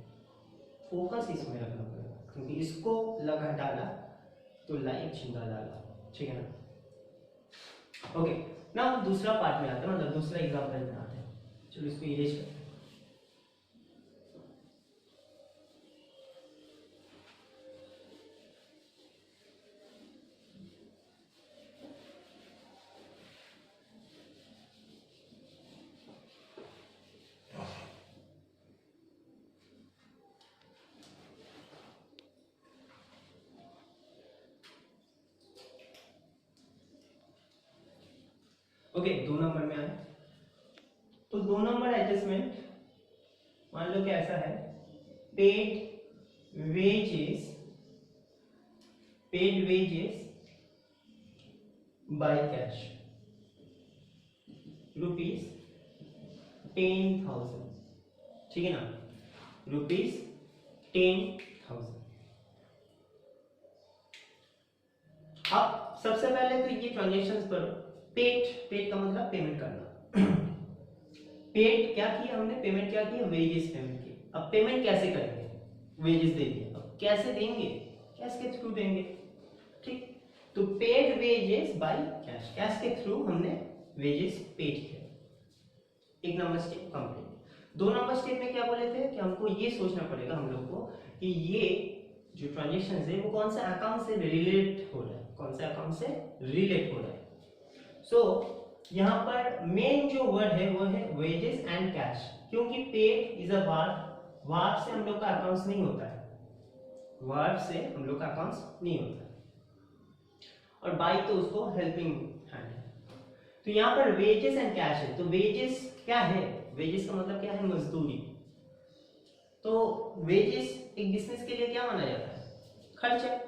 Speaker 1: फोकस इसमें रखना पड़ेगा, क्योंकि इसको लगा डाला तो लाइफ जिंदा डाला, ठीक है ना। ओके, ना दूसरा पार्ट में आते हैं, मतलब दूसरा एग्जांपल में आते हैं। चलो इसको इरेज करते हैं। ओके, 2 नंबर में आए तो 2 नंबर एडजस्टमेंट मान लो कि ऐसा है, पेड वेजेस बाय कैश ₹10,000, ठीक है ना, ₹10,000। अब सबसे पहले तो ये ट्रांजेक्शन्स करो। पेड का मतलब पेमेंट करना। पेड क्या किया हमने, पेमेंट क्या किया, वेजेस पेमेंट की। अब पेमेंट कैसे करेंगे, वेजेस दे दिए, अब कैसे देंगे, कैश के थ्रू देंगे, ठीक। तो paid wages by cash, cash के थ्रू हमने वेजेस पेड किया। एक number step complete. 2 number step में क्या बोले थे कि हमको ये सोचना पड़ेगा हम लोग को कि ये जो ट्रांजेक्शन है वो कौन से अकाउंट से रिलेट हो रहा है, कौन से अकाउंट से रिलेट हो रहा है। सो यहाँ पर मेन जो वर्ड है वो है वेजेस एंड कैश, क्योंकि paid is a verb, verb से हम लोग का अकाउंट्स नहीं होता है, वर्ब से हम लोग का अकाउंट्स नहीं होता है, और बाई तो उसको हेल्पिंग हैंड है। तो यहाँ पर वेजेस एंड कैश है, तो वेजेस क्या है, वेजेस का मतलब क्या है, मजदूरी। तो वेजेस एक बिजनेस के लिए क्या माना जाता है, खर्चा,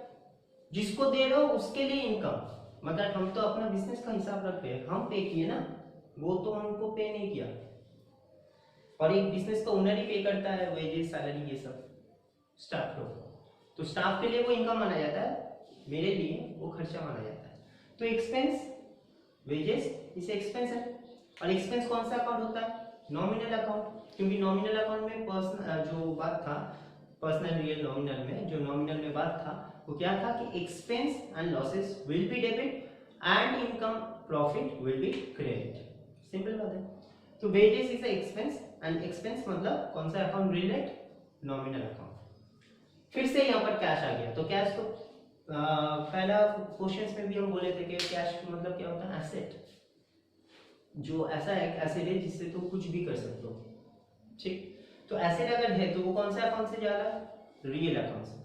Speaker 1: जिसको दे रहे हो उसके लिए इनकम। मगर हम तो अपना बिजनेस का हिसाब रखते हैं, हम पे किए ना, वो तो हमको पे नहीं किया। और एक बिजनेस का ओनर ही पे करता है वेजेस, सैलरी, ये सब स्टाफ लोग, तो स्टाफ के लिए वो इनकम माना जाता है, मेरे लिए वो खर्चा माना जाता है। तो एक्सपेंस, वेजेस इसे एक्सपेंस है, और एक्सपेंस कौन सा अकाउंट होता है, नॉमिनल अकाउंट, क्योंकि नॉमिनल अकाउंट में पर्सनल जो बात था, पर्सनल रियल नॉमिनल में जो नॉमिनल में बात था वो क्या था कि expense and losses will be debit and income profit will be credit, simple बात है। तो wages is expense, and expense मतलब कौन सा अकाउंट रिलेट, नॉमिनल अकाउंट। फिर से यहाँ पर कैश आ गया, तो कैश तो पहला क्वेश्चंस में भी हम बोले थे कि कैश मतलब क्या होता है, एसेट, जो ऐसा एक एसेट है जिससे तुम कुछ भी कर सकते हो, ठीक। तो एसेट अगर है तो वो कौन से अकाउंट से जा रहा है, रियल अकाउंट से।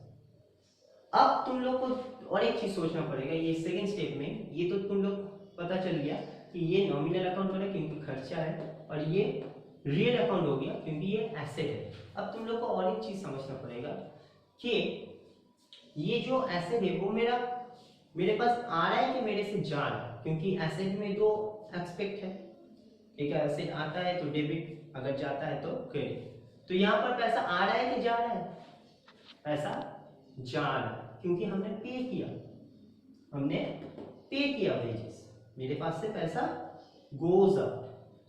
Speaker 1: अब तुम लोग को और एक चीज सोचना पड़ेगा, ये सेकंड स्टेप में, ये तो तुम लोग पता चल गया कि ये नॉमिनल अकाउंट हो रहा है क्योंकि खर्चा है, और ये रियल अकाउंट हो गया क्योंकि ये एसेट है। अब तुम लोग को और एक चीज समझना पड़ेगा कि ये जो एसेट है वो मेरे पास आ रहा है कि मेरे से जा रहा है, क्योंकि एसेट में दो एस्पेक्ट है, एक एसेट आता है तो डेबिट, अगर जाता है तो क्रेडिट। तो यहाँ पर पैसा आ रहा है कि जा रहा है, पैसा जा रहा है क्योंकि हमने पे किया, वेजेस, मेरे पास से पैसा गोज अप,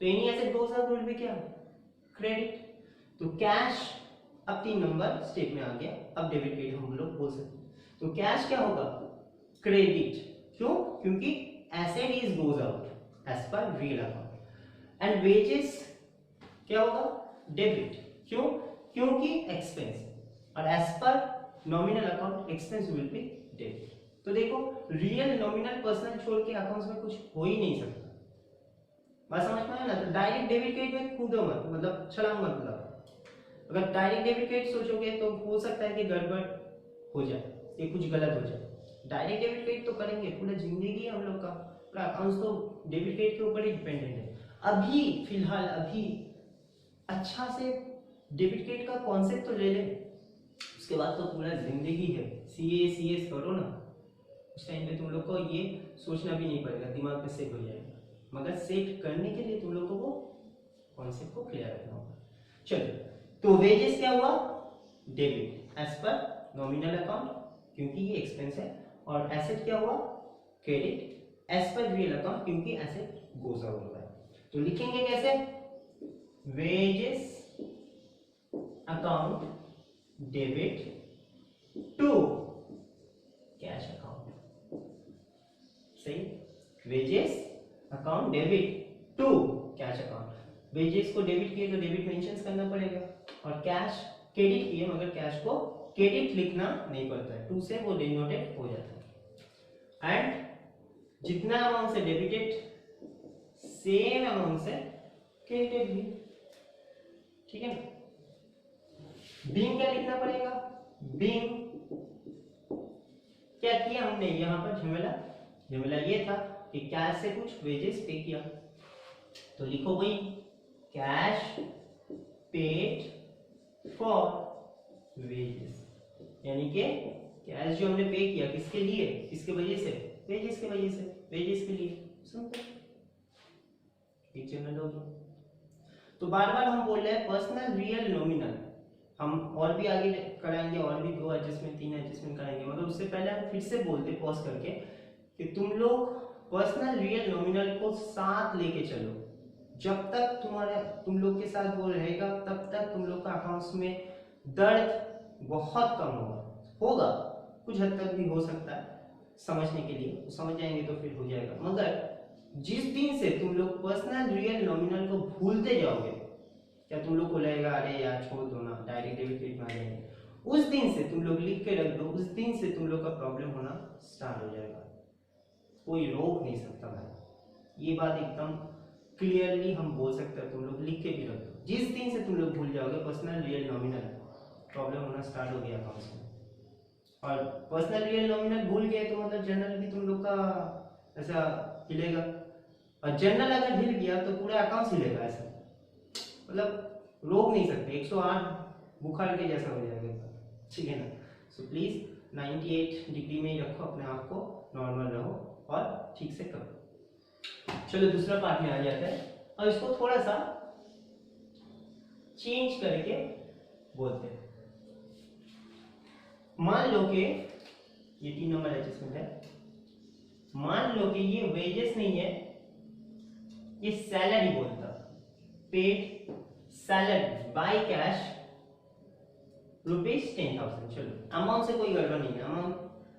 Speaker 1: तो any asset goes up will be क्या, क्रेडिट। तो कैश अब 3 नंबर स्टेप में आ गया, अब डेबिट क्रेडिट हम लोग बोल सकते हैं। तो कैश क्या होगा, क्रेडिट, क्यों, क्योंकि asset is goes out as per real account, and wages क्या होगा, डेबिट, क्यों, क्योंकि एक्सपेंस, और as per nominal account expense will be debit. तो देखो रियल, नॉमिनल, पर्सनल छोड़ के अकाउंट्स में कुछ हो ही नहीं सकता, बात समझ में आया ना। तो डायरेक्ट डेबिट क्रेडिट में कूदो मत, मतलब छलांग मत लगाओ। अगर डायरेक्ट डेबिट क्रेडिट सोचोगे तो हो सकता है कि गड़बड़ हो जाए, ये कुछ गलत हो जाए। डायरेक्ट डेबिट क्रेडिट तो करेंगे, पूरा जिंदगी हम लोग का पूरा अकाउंट्स तो डेबिट क्रेडिट के ऊपर ही डिपेंडेंट है। अभी फिलहाल अभी अच्छा से डेबिट क्रेडिट का कॉन्सेप्ट तो ले ले, उसके बाद तो पूरा जिंदगी है, सीएस करो ना, उस टाइम पे तुम लोग को ये सोचना भी नहीं पड़ेगा, दिमाग पे सेट हो जाएगा। मगर सेट करने के लिए तुम लोग को वो कॉन्सेप्ट को क्लियर रखना होगा। चलो, तो वेजेस क्या हुआ, debit as per nominal account क्योंकि ये एक्सपेंस है, और एसेट क्या हुआ, credit as per real account क्योंकि एसेट गोज आउट होता है। तो लिखेंगे कैसे, wages account debit to cash account, सही, wages account debit to cash account. Wages को डेबिट किए तो डेबिट मेंशन करना पड़ेगा, और कैश क्रेडिट किए मगर कैश को क्रेडिट लिखना नहीं पड़ता है, टू से वो डिनोटेड हो जाता है। एंड जितना अमाउंट से डेबिटेड सेम अमाउंट से क्रेडिटेड भी, ठीक है ना। बीइंग क्या लिखना पड़ेगा, बीइंग क्या किया हमने यहाँ पर, झमेला ये था कि कैश से कुछ वेजेस पे किया, तो लिखो वही कैश पेड फॉर वेजेस, यानी कि कैश जो हमने पे किया किसके लिए, किसके वजह से, वेजेस के वजह से, वेजेस के लिए, सिंपल, एक जनरल हो गया। तो बार बार हम बोल रहे हैं पर्सनल रियल नॉमिनल, हम और भी आगे कराएंगे, और भी 2 एडजस्टमेंट 3 एडजस्टमेंट कराएंगे, मगर उससे पहले हम फिर से बोलते पॉज करके कि तुम लोग पर्सनल रियल नॉमिनल को साथ लेके चलो, जब तक तुम लोग के साथ वो रहेगा तब तक तुम लोग का अकाउंट्स में दर्द बहुत कम होगा, कुछ हद तक भी हो सकता है समझने के लिए, तो समझ जाएंगे तो फिर हो जाएगा। मगर जिस दिन से तुम लोग पर्सनल रियल नॉमिनल को भूलते जाओगे, क्या तुम लोग को लगेगा अरे यार छोड़ दो ना, डायरेक्ट डेबिट क्रेडिट में आ जाएंगे, उस दिन से तुम लोग लिख के रख दो, उस दिन से तुम लोग का प्रॉब्लम होना स्टार्ट हो जाएगा, कोई रोक नहीं सकता भाई, ये बात एकदम क्लियरली हम बोल सकते हैं, तुम लोग लिख के भी रख दो, जिस दिन से तुम लोग भूल जाओगे पर्सनल रियल नॉमिनल, प्रॉब्लम होना स्टार्ट हो गया अकाउंट्स में। और पर्सनल रियल नॉमिनल भूल गए तो मतलब जनरल भी तुम लोग का ऐसा हिलेगा, और जनरल अगर हिल गया तो पूरा अकाउंट हिलेगा, ऐसा मतलब रोक नहीं सकते, 108 बुखार के जैसा हो जाएगा, ठीक है ना। सो प्लीज 98 डिग्री में ही रखो अपने आप को, नॉर्मल रहो और ठीक से करो। चलो दूसरा पार्ट में आ जाता है, और इसको थोड़ा सा चेंज करके बोलते हैं। मान लो कि ये 3 नंबर एडजस्टमेंट है, मान लो कि ये वेजेस नहीं है, ये सैलरी बोलता, पेड सैलरी बाय कैश ₹10,000। चलो अमाउंट से कोई गड़बड़ नहीं है, अमाउंट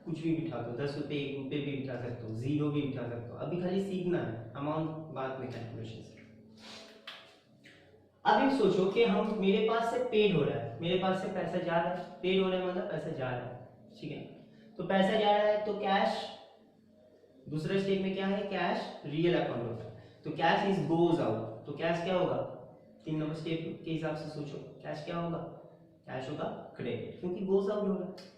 Speaker 1: कुछ भी बिठा दो, 10 रुपए 1 रुपए भी बिठा सकते हो, 0 भी बिठा सकते हो, अभी खाली सीखना है, अमाउंट बाद में कैलकुलेशन से। अभी सोचो कि हम मेरे पास से पेड हो रहा है, मेरे पास से पैसा जा रहा है, पेड हो रहा है मतलब पैसा जा रहा है, ठीक है। तो पैसा जा रहा है तो कैश, दूसरे स्टेप में क्या है, कैश रियल अकाउंट होता है, तो कैश इज गोज आउट, तो कैश क्या होगा, 3 नंबर स्टेप के हिसाब से सोचो, कैश क्या होगा, कैश होगा क्रेडिट, क्योंकि गोज आउट हो रहा है।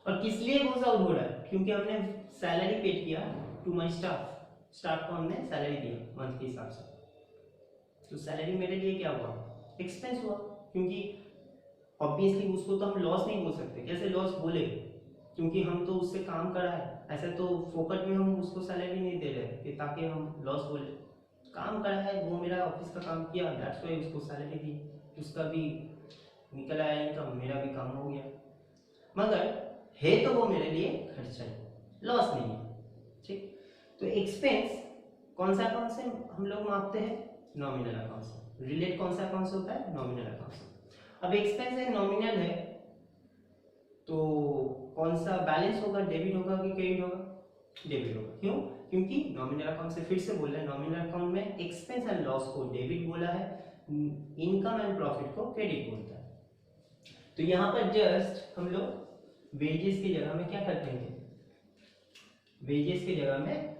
Speaker 1: और किस लिए गोज आउट हो रहा है, क्योंकि हमने सैलरी पेड किया टू माय स्टाफ को हमने सैलरी दिया मंथ के हिसाब से, तो सैलरी मेरे लिए क्या हुआ, एक्सपेंस हुआ, क्योंकि ऑब्वियसली उसको तो हम लॉस नहीं बोल सकते, कैसे लॉस बोले, क्योंकि हम तो उससे काम करा है, ऐसे तो फोकट में हम उसको सैलरी नहीं दे रहे कि ताकि हम लॉस बोले, काम करा है, वो मेरा ऑफिस का काम किया, दैट्स व्हाई उसको सैलरी दी, उसका भी निकल आया इनकम, मेरा भी काम हो गया, मगर है तो वो मेरे लिए खर्चा है, लॉस नहीं है, ठीक। तो एक्सपेंस कौन सा अकाउंट से हम लोग मापते हैं, नॉमिनल अकाउंट से, रिलेट कौन सा अकाउंट से होता है, नॉमिनल अकाउंट से। अब एक्सपेंस है, नॉमिनल है, तो कौन सा बैलेंस होगा, डेबिट होगा कि क्रेडिट होगा, डेबिट होगा, क्यों, क्योंकि नॉमिनल अकाउंट से फिर से बोल रहे हैं, नॉमिनल अकाउंट में एक्सपेंस एंड लॉस को डेबिट बोला है, इनकम एंड प्रॉफिट को क्रेडिट बोलता है। तो यहाँ पर जस्ट हम लोग वेजेस की जगह में क्या कर देंगे, वेजेस की जगह में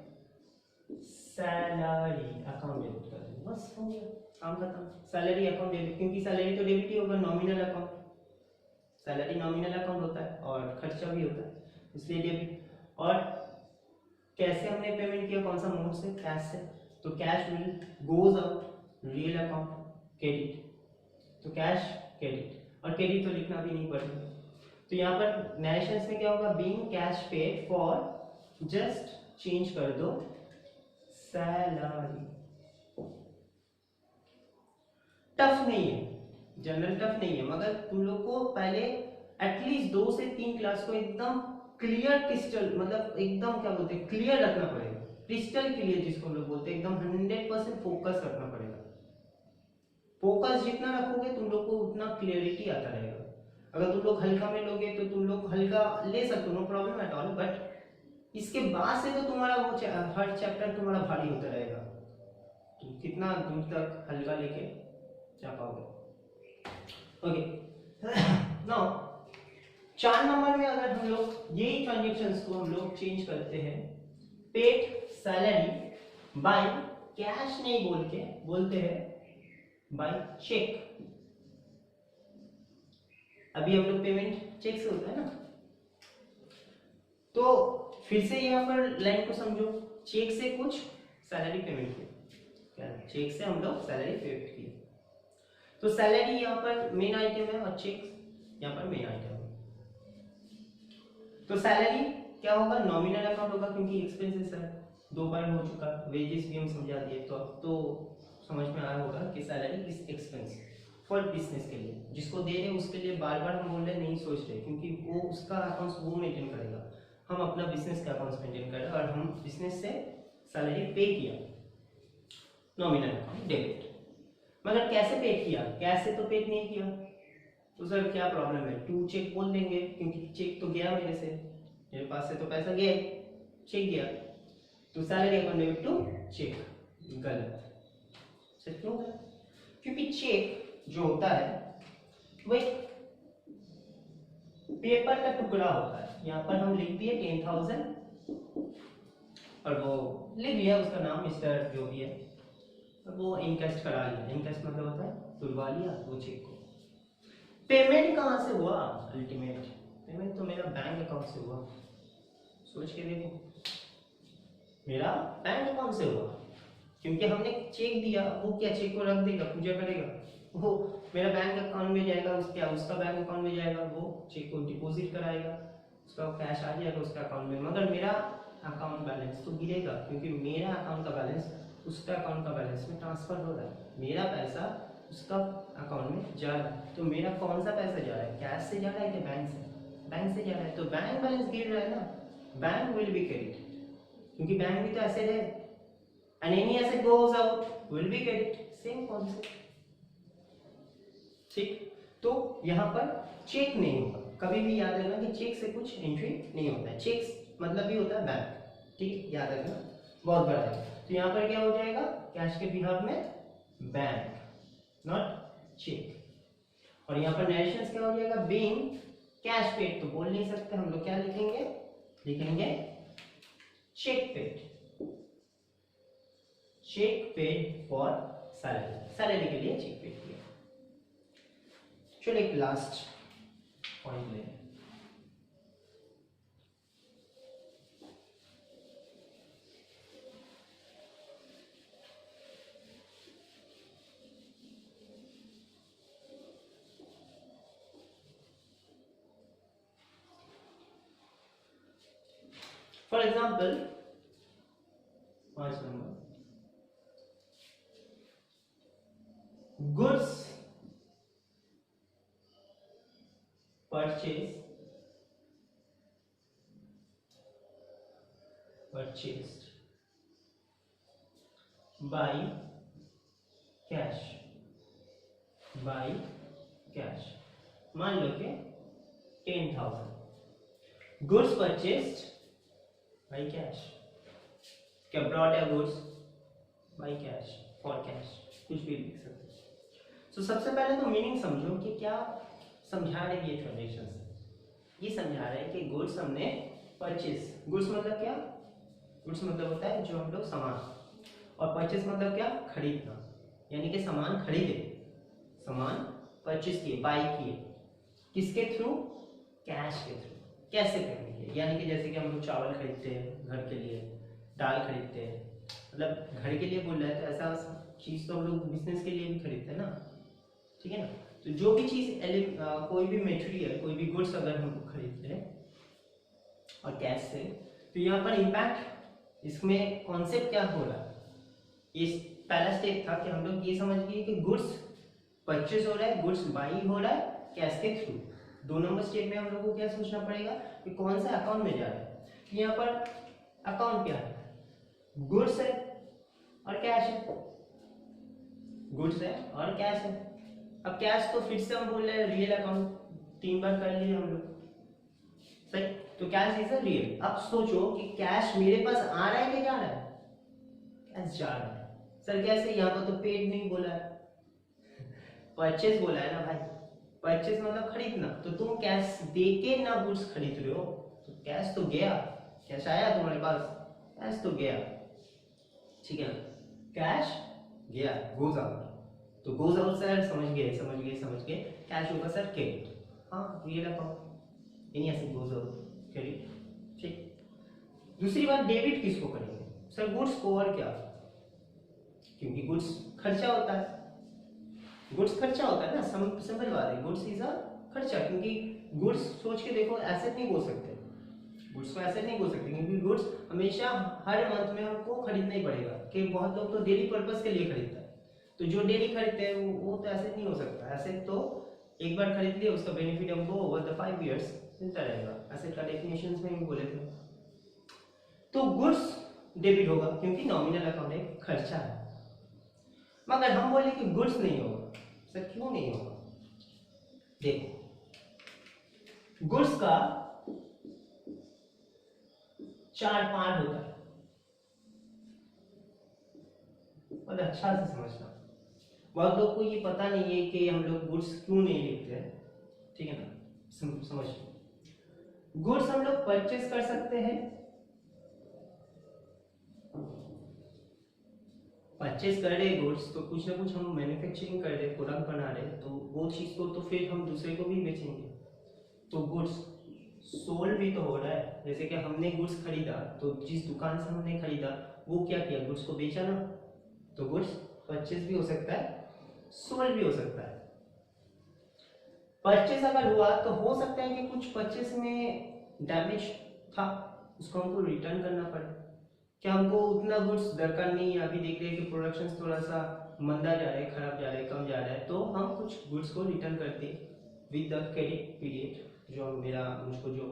Speaker 1: सैलरी अकाउंट डेबिट कर देंगे, बस हो गया काम खत्म, सैलरी अकाउंट डेबिट, क्योंकि सैलरी तो डेबिट ही होगा, nominal account, salary nominal account होता है और खर्चा भी होता है, इसलिए डेबिट। और कैसे हमने पेमेंट किया, कौन सा मोड से, कैश से, तो cash will goes out real account credit, तो कैश क्रेडिट, और क्रेडिट तो लिखना भी नहीं पड़ेगा। तो यहाँ पर नरेशंस में क्या होगा, being cash paid for, just change कर दो सैलरी। टफ नहीं है, जनरल टफ नहीं है, मगर तुम लोग को पहले एटलीस्ट 2 से 3 क्लास को एकदम क्लियर क्रिस्टल, मतलब एकदम क्या बोलते हैं, क्लियर रखना पड़ेगा, क्रिस्टल क्लियर जिसको हम लोग बोलते हैं, एकदम 100% फोकस रखना पड़ेगा। फोकस जितना रखोगे तुम लोग को उतना क्लियरिटी आता रहेगा। अगर तुम लोग हल्का में लोगे तो तुम लोग हल्का ले सकते हो, no problem at all, but इसके बाद से तो तुम्हारा वो हर चैप्टर तुम्हारा भारी होता रहेगा, तो कितना दूर तक हल्का लेके जा पाओगे। ओके नाउ 4 नंबर में अगर हम लोग यही ट्रांजेक्शंस को हम लोग चेंज करते हैं, पेड सैलरी बाय कैश नहीं बोल के बोलते हैं बाय चेक। अभी हम लोग पेमेंट चेक से होता है ना, तो फिर से यहाँ पर लाइन को समझो, चेक से कुछ सैलरी पेमेंट किया, चेक से हम लोग सैलरी पेमेंट किए, तो सैलरी यहाँ पर मेन आइटम है और चेक यहाँ पर मेन आइटम है। तो सैलरी क्या होगा, नॉमिनल अकाउंट होगा क्योंकि एक्सपेंसेस है, 2 बार हो चुका, वेजेस भी हम समझा दिए, तो अब तो समझ में आया होगा कि salary is expense for business के लिए, जिसको दे रहे हैं उसके लिए बार बार हम बोल रहे नहीं सोच रहे, क्योंकि वो उसका अकाउंट्स वो मेंटेन करेगा, हम अपना बिजनेस का अकाउंट्स मेंटेन कर रहे हैं, और हम बिजनेस से सैलरी पे किया, नॉमिनल अकाउंट डेबिट। मगर कैसे पे किया, कैश से तो पे नहीं किया, तो सर क्या प्रॉब्लम है, टू चेक बोल देंगे, क्योंकि चेक तो गया मेरे से, मेरे पास से तो पैसा गया, चेक गया, तो salary account debit to cheque, गलत। सर क्यों? क्योंकि चेक जो होता है वो एक पेपर का टुकड़ा होता है, यहाँ पर हम लिख दिए 10,000 और वो लिख लिया उसका नाम मिस्टर जो भी है, वो इनकेस्ट करा लिया, इनकेस्ट मतलब होता है तुलवा लिया वो चेक को। पेमेंट कहाँ से हुआ, अल्टीमेट पेमेंट तो मेरा बैंक अकाउंट से हुआ, सोच के देखो, मेरा बैंक अकाउंट से हुआ, क्योंकि हमने चेक दिया, वो क्या चेक को रख देगा, पूजा करेगा, वो मेरा बैंक अकाउंट में जाएगा, उसका बैंक अकाउंट में जाएगा, वो चेक को डिपॉजिट कराएगा, उसका कैश आ जाएगा उसका अकाउंट में, मगर मेरा अकाउंट बैलेंस तो गिरेगा, क्योंकि मेरा अकाउंट का बैलेंस उसका अकाउंट का बैलेंस में ट्रांसफर हो रहा है, मेरा पैसा उसका अकाउंट में जा रहा है, तो मेरा कौन सा पैसा जा रहा है, कैश से जा रहा है कि बैंक से, बैंक से जा रहा है, तो बैंक बैलेंस गिर रहा है ना, बैंक विल बी क्रेडिट, क्योंकि बैंक भी तो एसेट है, and any asset goes out will be credit, same concept। ठीक, तो यहाँ पर चेक नहीं होगा, कभी भी याद रखना कि चेक से कुछ एंट्री नहीं होता है, चेक मतलब भी होता है बैंक, ठीक, याद रखना, बहुत बड़ा है। तो यहाँ पर क्या हो जाएगा, कैश के बिहाफ में बैंक, नॉट चेक। और यहाँ पर नरेशंस क्या हो जाएगा, बीइंग कैश पेड, तो बोल नहीं सकते हम लोग, क्या लिखेंगे, लिखेंगे cheque paid, cheque paid for salary, salary के लिए चेक पेड किया। चलो एक लास्ट पॉइंट ले, for example 5 number, goods purchased by cash, मान लो कि 10,000 goods purchased by cash, क्या brought a goods by cash, for cash, कुछ भी लिख सकते हैं। तो सबसे पहले तो मीनिंग समझो कि क्या समझा रहे ये ट्रांजेक्शन, ये समझा रहे हैं कि गुड्स हमने परचेस, गुड्स मतलब क्या, गुड्स मतलब होता है जो हम लोग सामान, और परचेस मतलब क्या, खरीदना, यानी कि सामान खरीदे, सामान परचेस किए, बाय किए, किसके थ्रू, कैश के थ्रू, कैसे करने के, यानी कि जैसे कि हम लोग चावल खरीदते हैं घर के लिए, दाल खरीदते हैं, मतलब घर के लिए बोल रहा है तो ऐसा चीज तो हम लोग बिजनेस के लिए भी खरीदते हैं ना, ठीक है ना। तो जो भी चीज कोई भी मटेरियल, कोई भी गुड्स अगर हम खरीदते हैं और कैश से, तो यहाँ पर इम्पैक्ट, इसमें कॉन्सेप्ट क्या हो रहा है, इस पहला स्टेप था कि हम लोग ये समझ गए कि गुड्स परचेज हो रहा है, गुड्स बाई हो रहा है कैश के थ्रू। 2 नंबर स्टेप में हम लोग को क्या सोचना पड़ेगा कि कौन सा अकाउंट में जा रहा है। यहाँ पर अकाउंट क्या है, गुड्स है और कैश है, गुड्स है और कैश है। अब कैश तो फिर से हम बोल रहे हैं रियल अकाउंट, 3 बार कर लिए हम लोग, सही। तो कैश इज अ रियल। अब सोचो कि कैश मेरे पास आ रहा है कि जा रहा है, कैश जा रहा है। सर कैसे, यहाँ पर तो पेड नहीं बोला है, परचेज बोला है ना भाई। परचेज मतलब खरीदना, तो तुम कैश देके ना गुड्स खरीद रहे हो, तो कैश तो गया, कैश आया तुम्हारे पास, कैश तो गया, ठीक है ना। कैश गया, गोज आउट, तो गोज आउट सर समझ गए समझ गए समझ गए। कैश होगा सर क्रेडिट, हाँ रियल अकाउंट, यानी ऐसे गोज आउट क्रेडिट, ठीक। दूसरी बात, डेबिट किसको करेंगे सर, गुड्स को, और क्या, क्योंकि गुड्स खर्चा होता है, गुड्स खर्चा होता है ना, सिंपल बात है, गुड्स इज अ खर्चा। क्योंकि गुड्स सोच के देखो एसेट नहीं बोल सकते, गुड्स को एसेट नहीं बोल सकते, क्योंकि गुड्स हमेशा हर मंथ में हमको खरीदना ही पड़ेगा। कि बहुत लोग तो डेली पर्पस के लिए खरीदता है, तो जो डेली खरीदते हैं वो तो एसेट नहीं हो सकता। एसेट तो एक बार खरीद लिया, उसका बेनिफिट हमको ओवर द 5 इयर्स मिलता रहेगा, एसेट का डेफिनेशन में भी बोले थे। तो गुड्स डेबिट होगा क्योंकि नॉमिनल अकाउंट एक खर्चा है। मगर हम बोले कि गुड्स नहीं होगा, सर क्यों नहीं होगा, देखो गुड्स का 4 पार्ट होता है, और अच्छा से समझना। बहुत लोग को ये पता नहीं है कि हम लोग गुड्स क्यों नहीं लिखते हैं, ठीक है ना, समझ। गुड्स हम लोग परचेस कर सकते हैं, परचेस कर रहे गुड्स तो कुछ ना कुछ हम मैन्युफैक्चरिंग कर रहे, प्रोडक्ट बना रहे, तो वो चीज को तो फिर हम दूसरे को भी बेचेंगे। तो गुड्स सोल्ड भी तो हो रहा है, जैसे कि हमने गुड्स खरीदा, तो जिस दुकान से हमने खरीदा वो क्या किया, गुड्स को बेचा ना। तो गुड्स परचेस भी हो सकता है, सोल्ड भी हो सकता है। परचेस अगर हुआ तो हो सकता है कि कुछ परचेस में डैमेज था, उसको हमको रिटर्न करना पड़े। क्या हमको उतना गुड्स दरकार नहीं है, अभी देख रहे हैं कि प्रोडक्शन थोड़ा सा मंदा जा रहा है, खराब जा रहा है, कम जा रहा है, तो हम कुछ गुड्स को रिटर्न करते विद द क्रेडिट पीरियड, जो मेरा मुझको जो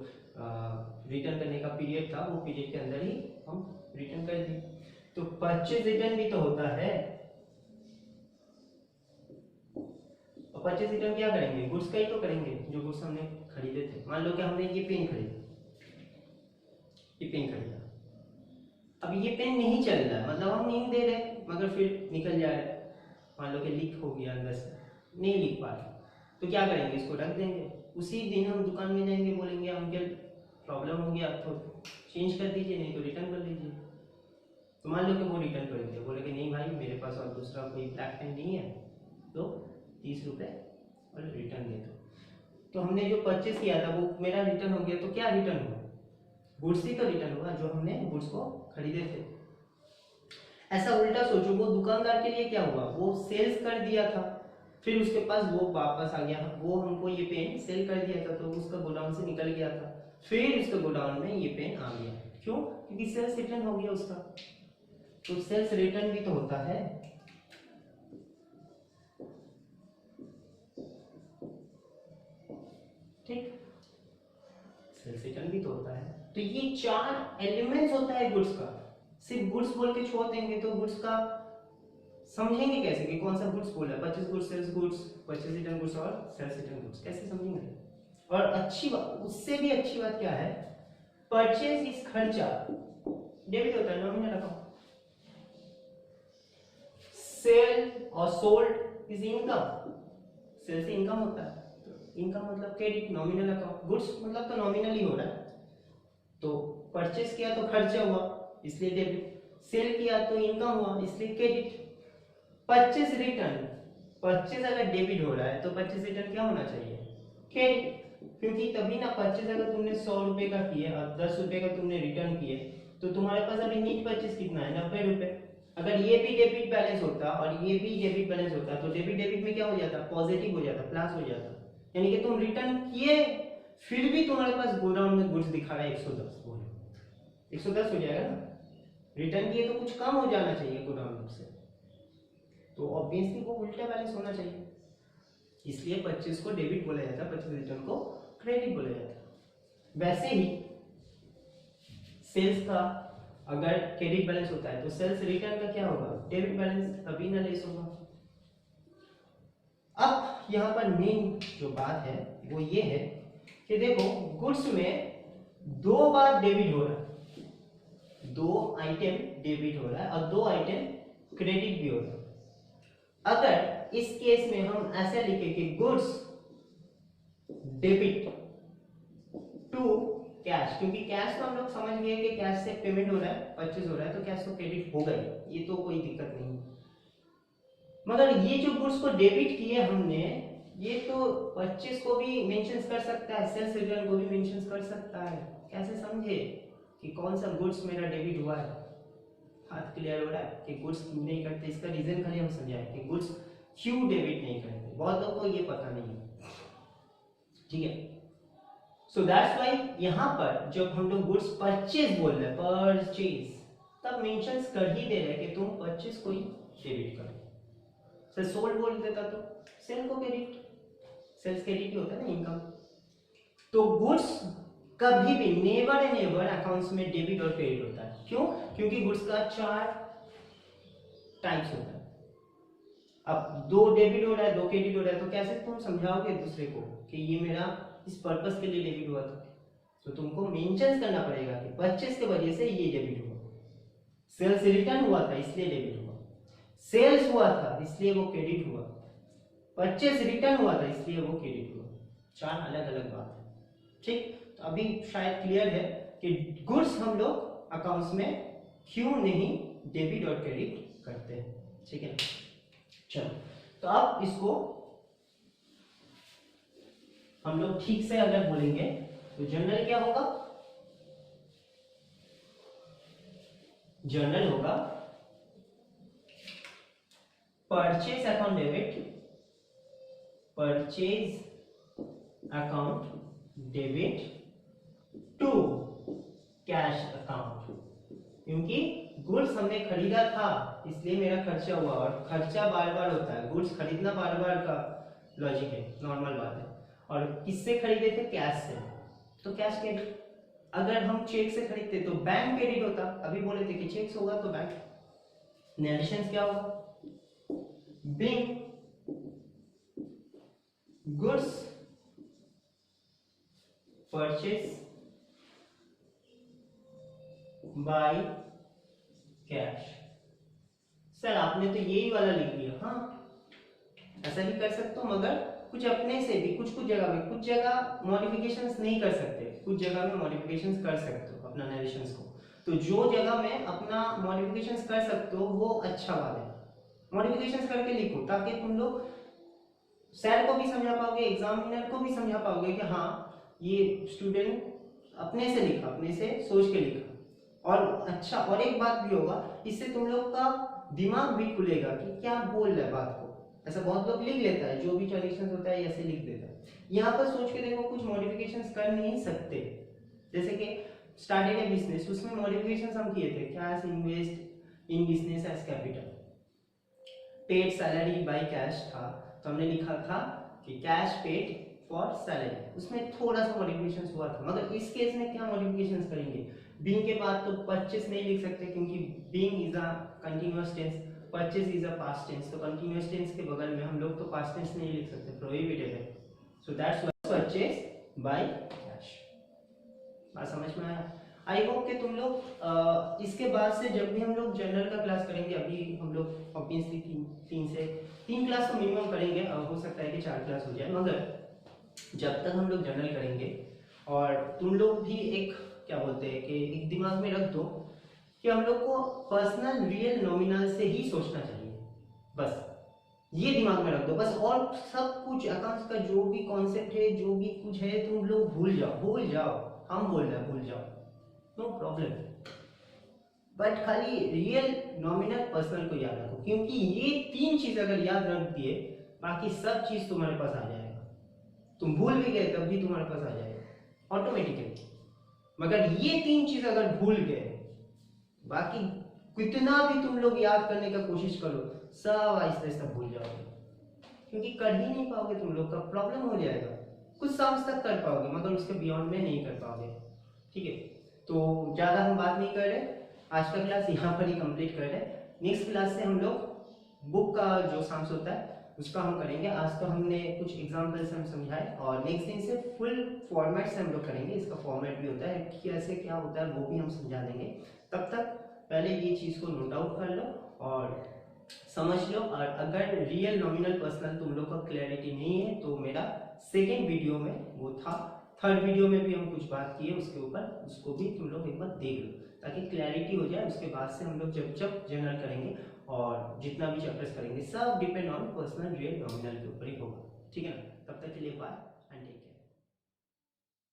Speaker 1: रिटर्न करने का पीरियड था वो पीरियड के अंदर ही हम रिटर्न कर दें। तो परचेज रिटर्न भी तो होता है, और परचेज रिटर्न क्या करेंगे, गुड्स का ही तो करेंगे जो गुड्स हमने खरीदे थे। मान लो कि हमने ये पेन खरीदा, ये पेन खरीदा, अब ये पेन नहीं चल रहा है, मतलब हम नहीं दे रहे मगर फिर निकल जा रहा है, मान लो कि लीक हो गया अंदर से, नहीं लिख पा रहे, तो क्या करेंगे, इसको रख देंगे। उसी दिन हम दुकान में जाएंगे, बोलेंगे अंकल प्रॉब्लम हो गया, तो चेंज कर दीजिए, नहीं तो रिटर्न कर दीजिए। तो मान लो कि वो रिटर्न कर दिया, बोले कि नहीं भाई मेरे पास और दूसरा कोई ब्लैक पेन नहीं है, तो 30 रुपये और रिटर्न दे दो। तो हमने जो परचेस किया था वो मेरा रिटर्न हो गया, तो क्या रिटर्न हुआ, गुड्स ही तो रिटर्न हुआ जो हमने गुड्स को खरीदे थे। ऐसा उल्टा सोचो, वो दुकानदार के लिए क्या हुआ, वो सेल्स कर दिया था, फिर उसके पास वो वापस आ गया, वो हमको ये पेन सेल कर दिया था, तो उसका गोडाउन से निकल गया था, फिर उसके गोडाउन में ये पेन आ गया, क्यों, क्योंकि सेल्स रिटर्न हो गया उसका। तो सेल्स रिटर्न भी तो होता है, ठीक, सेल्स रिटर्न भी तो होता है। तो ये 4 एलिमेंट्स होता है गुड्स का। सिर्फ गुड्स बोल के छोड़ देंगे तो गुड्स का समझेंगे कैसे कि कौन सा गुड्स बोला है, purchase goods, sales goods, purchase return goods और सेल्स रिटर्न गुड्स, कैसे समझेंगे। और अच्छी बात, उससे भी अच्छी बात क्या है, परचेज इज खर्चा, डेबिट होता है, नॉमिनल अकाउंट। सेल और सोल्ड इज इनकम, सेल से इनकम होता है, इनकम मतलब क्रेडिट, नॉमिनल अकाउंट। गुड्स मतलब तो नॉमिनल ही हो रहा है, तो परचेज किया तो खर्चा हुआ इसलिए डेबिट, सेल किया तो इनकम हुआ इसलिए क्रेडिट। परचेज रिटर्न, परचेज अगर डेबिट हो रहा है तो परचेज रिटर्न क्या होना चाहिए, क्रेडिट, क्योंकि तभी ना परचेज अगर तुमने 100 रुपए का किए और 10 रुपए का तुमने रिटर्न किए तो तुम्हारे पास अभी नीट परचेस कितना है, 90 रुपए। अगर ये भी डेबिट बैलेंस होता और ये भी डेबिट बैलेंस होता तो डेबिट डेबिट में क्या हो जाता, पॉजिटिव हो जाता, प्लस हो जाता। यानी कि तुम रिटर्न किए फिर भी तुम्हारे पास गोडाउन में गुड्स दिखा रहा है 110, बोलो 110 हो जाएगा ना। रिटर्न किए तो कुछ कम हो जाना चाहिए गोडाउन में से, तो ऑब्वियसली वो उल्टा बैलेंस होना चाहिए। इसलिए 25 को डेबिट बोला जाता है, 25 रिटर्न को क्रेडिट बोला जाता है। वैसे ही सेल्स का अगर क्रेडिट बैलेंस होता है तो सेल्स रिटर्न का क्या होगा, डेबिट बैलेंस, तभी ना लेस होगा। अब यहाँ पर मेन जो बात है वो ये है कि देखो गुड्स में 2 बार डेबिट हो रहा है, 2 आइटम डेबिट हो रहा है और 2 आइटम क्रेडिट भी हो रहा है। अगर इस केस में हम ऐसे लिखे कि गुड्स डेबिट टू कैश, क्योंकि कैश तो हम लोग समझ गए कि कैश से पेमेंट हो रहा है, परचेज हो रहा है, तो कैश तो क्रेडिट होगा ही, ये तो कोई दिक्कत नहीं। मगर ये जो गुड्स को डेबिट किए हमने, ये तो परचेज को भी मेंशन कर सकता है, सेल्स रिटर्न को भी मेंशन कर सकता है। कैसे समझे कि कौन सा गुड्स मेरा डेबिट हुआ है? हाथ क्लियर हो रहा है कि गुड्स क्यों नहीं करते, इसका रीजन खाली हम समझाएं कि गुड्स क्यों डेबिट नहीं करते, बहुत लोगों को ये पता नहीं है, ठीक है। सो दैट्स व्हाई यहाँ पर जब हम लोग गुड्स परचेज बोल रहे हैं, परचेज, तब मेंशन कर ही दे रहे हैं कि तुम परचेज को ही डेबिट करो। सर सोल्ड बोल देता तो सेल को क्रेडिट, सेल्स क्रेडिट होता है ना, इनकम। तो गुड्स कभी भी नेवर एंड एवर अकाउंट्स में डेबिट और क्रेडिट होता है। क्यों? क्योंकि गुड्स का 4 टाइप्स होता है। अब 2 डेबिट हो रहा है, 2 क्रेडिट हो रहा है, तो कैसे तुम समझाओगे दूसरे को कि ये मेरा इस पर्पस के लिए डेबिट हुआ था? तो तुमको मेंशन करना पड़ेगा कि परचेस के वजह से ये डेबिट हुआ, सेल्स रिटर्न हुआ था इसलिए डेबिट हुआ, सेल्स हुआ था इसलिए वो क्रेडिट हुआ, परचेस रिटर्न हुआ था इसलिए वो क्रेडिट हुआ। 4 अलग अलग बात है, ठीक। तो अभी शायद क्लियर है कि गुड्स हम लोग अकाउंट्स में क्यों नहीं डेबिट और क्रेडिट करते हैं, ठीक है। चलो तो अब इसको हम लोग ठीक से अगर बोलेंगे तो जर्नल क्या होगा, जर्नल होगा purchase account debit, purchase account debit to cash account. क्योंकि गुड्स हमने खरीदा था इसलिए मेरा खर्चा हुआ, और खर्चा बार बार होता है, गुड्स खरीदना बार बार का लॉजिक है, नॉर्मल बात है। और किससे खरीदे थे? कैश से, तो कैश क्रेडिट। अगर हम चेक से खरीदते तो बैंक क्रेडिट होता, अभी बोले थे कि चेक होगा तो बैंक। नेशंस क्या होगा? Bing goods purchase by cash. Sir आपने तो यही वाला लिख दिया, हाँ ऐसा भी कर सकते हो, मगर कुछ अपने से भी कुछ जगह में, कुछ जगह मॉडिफिकेशंस नहीं कर सकते, कुछ जगह में मॉडिफिकेशंस कर सकते हो अपना नरेशंस को। तो जो जगह में अपना मॉडिफिकेशंस कर सकते हो वो अच्छा बात है, मॉडिफिकेशंस करके लिखो ताकि तुम लोग सर को भी समझा पाओगे, एग्जामिनर को भी समझा पाओगे कि हाँ ये स्टूडेंट अपने से लिखा, अपने से सोच के लिखा। और अच्छा, और एक बात भी होगा, इससे तुम लोग का दिमाग भी खुलेगा कि क्या बोल रहा है बात को। ऐसा बहुत लोग लिख लेता है, जो भी ट्रांजेक्शन होता है ऐसे लिख देता है। यहाँ पर सोच के देखो, कुछ मॉडिफिकेशंस कर नहीं सकते। जैसे कि स्टार्टेड ए बिजनेस, उसमें मॉडिफिकेशंस हम किए थे, cash invest in business as capital, paid salary by cash था, तो हमने लिखा था कि कैश पेड फॉर सैलरी, उसमें थोड़ा सा मॉडिफिकेशंस हुआ था। मगर इस केस में क्या मॉडिफिकेशंस करेंगे? बीइंग के बाद तो परचेस नहीं लिख सकते, क्योंकि being is a continuous tense, purchase is a past tense, तो कंटीन्यूअस टेंस के बगल में हम लोग तो पास्ट टेंस नहीं लिख सकते, प्रोहिबिटेड है। So that's why purchase by cash. बात समझ में आया? आई होप कि तुम लोग इसके बाद से जब भी हम लोग जनरल का क्लास करेंगे, अभी हम लोग ऑब्वियसली तीन क्लास तो मिनिमम करेंगे, हो सकता है कि 4 क्लास हो जाए, मगर जब तक हम लोग जनरल करेंगे, और तुम लोग भी एक क्या बोलते हैं कि एक दिमाग में रख दो कि हम लोग को पर्सनल रियल नॉमिनल से ही सोचना चाहिए, बस ये दिमाग में रख दो बस। और सब कुछ अकाउंट्स का जो भी कॉन्सेप्ट है, जो भी कुछ है, तुम लोग भूल जाओ, हम बोल रहे हैं भूल जाओ, नो प्रॉब्लम। बट खाली रियल, नॉमिनल, पर्सनल को याद रखो, क्योंकि ये 3 चीज अगर याद रख दिए बाकी सब चीज तुम्हारे पास आ जाएगा। तुम भूल भी गए तब भी तुम्हारे पास आ जाएगा ऑटोमेटिकली। मगर ये 3 चीज अगर भूल गए बाकी कितना भी तुम लोग याद करने का कोशिश करो सब आहिस्ता आहिस्ता भूल जाओगे, क्योंकि कर ही नहीं पाओगे, तुम लोग का प्रॉब्लम हो जाएगा। कुछ सम्स तक कर पाओगे मगर उसके बियॉन्ड में नहीं कर पाओगे। ठीक है, तो ज़्यादा हम बात नहीं कर रहे, आज का क्लास यहाँ पर ही कंप्लीट कर रहे। नेक्स्ट क्लास से हम लोग बुक का जो सम्स होता है उसका हम करेंगे। आज तो हमने कुछ एग्जाम्पल से हम समझाए और नेक्स्ट दिन से फुल फॉर्मेट से हम लोग करेंगे। इसका फॉर्मेट भी होता है, कैसे क्या होता है वो भी हम समझा देंगे। तब तक पहले ये चीज़ को नोट आउट कर लो और समझ लो। और अगर रियल, नॉमिनल, पर्सनल तुम लोग का क्लैरिटी नहीं है तो मेरा सेकेंड वीडियो में वो था, थर्ड वीडियो में भी हम कुछ बात किए उसके ऊपर, उसको भी तुम लोग एक बार देख लो ताकि क्लैरिटी हो जाए। उसके बाद से हम लोग जब जब जनरल करेंगे और जितना भी चैप्टर्स करेंगे सब depend on personal, real, nominal के ऊपर ही होगा। ठीक है ना, तब तक के लिए बाय एंड टेक केयर।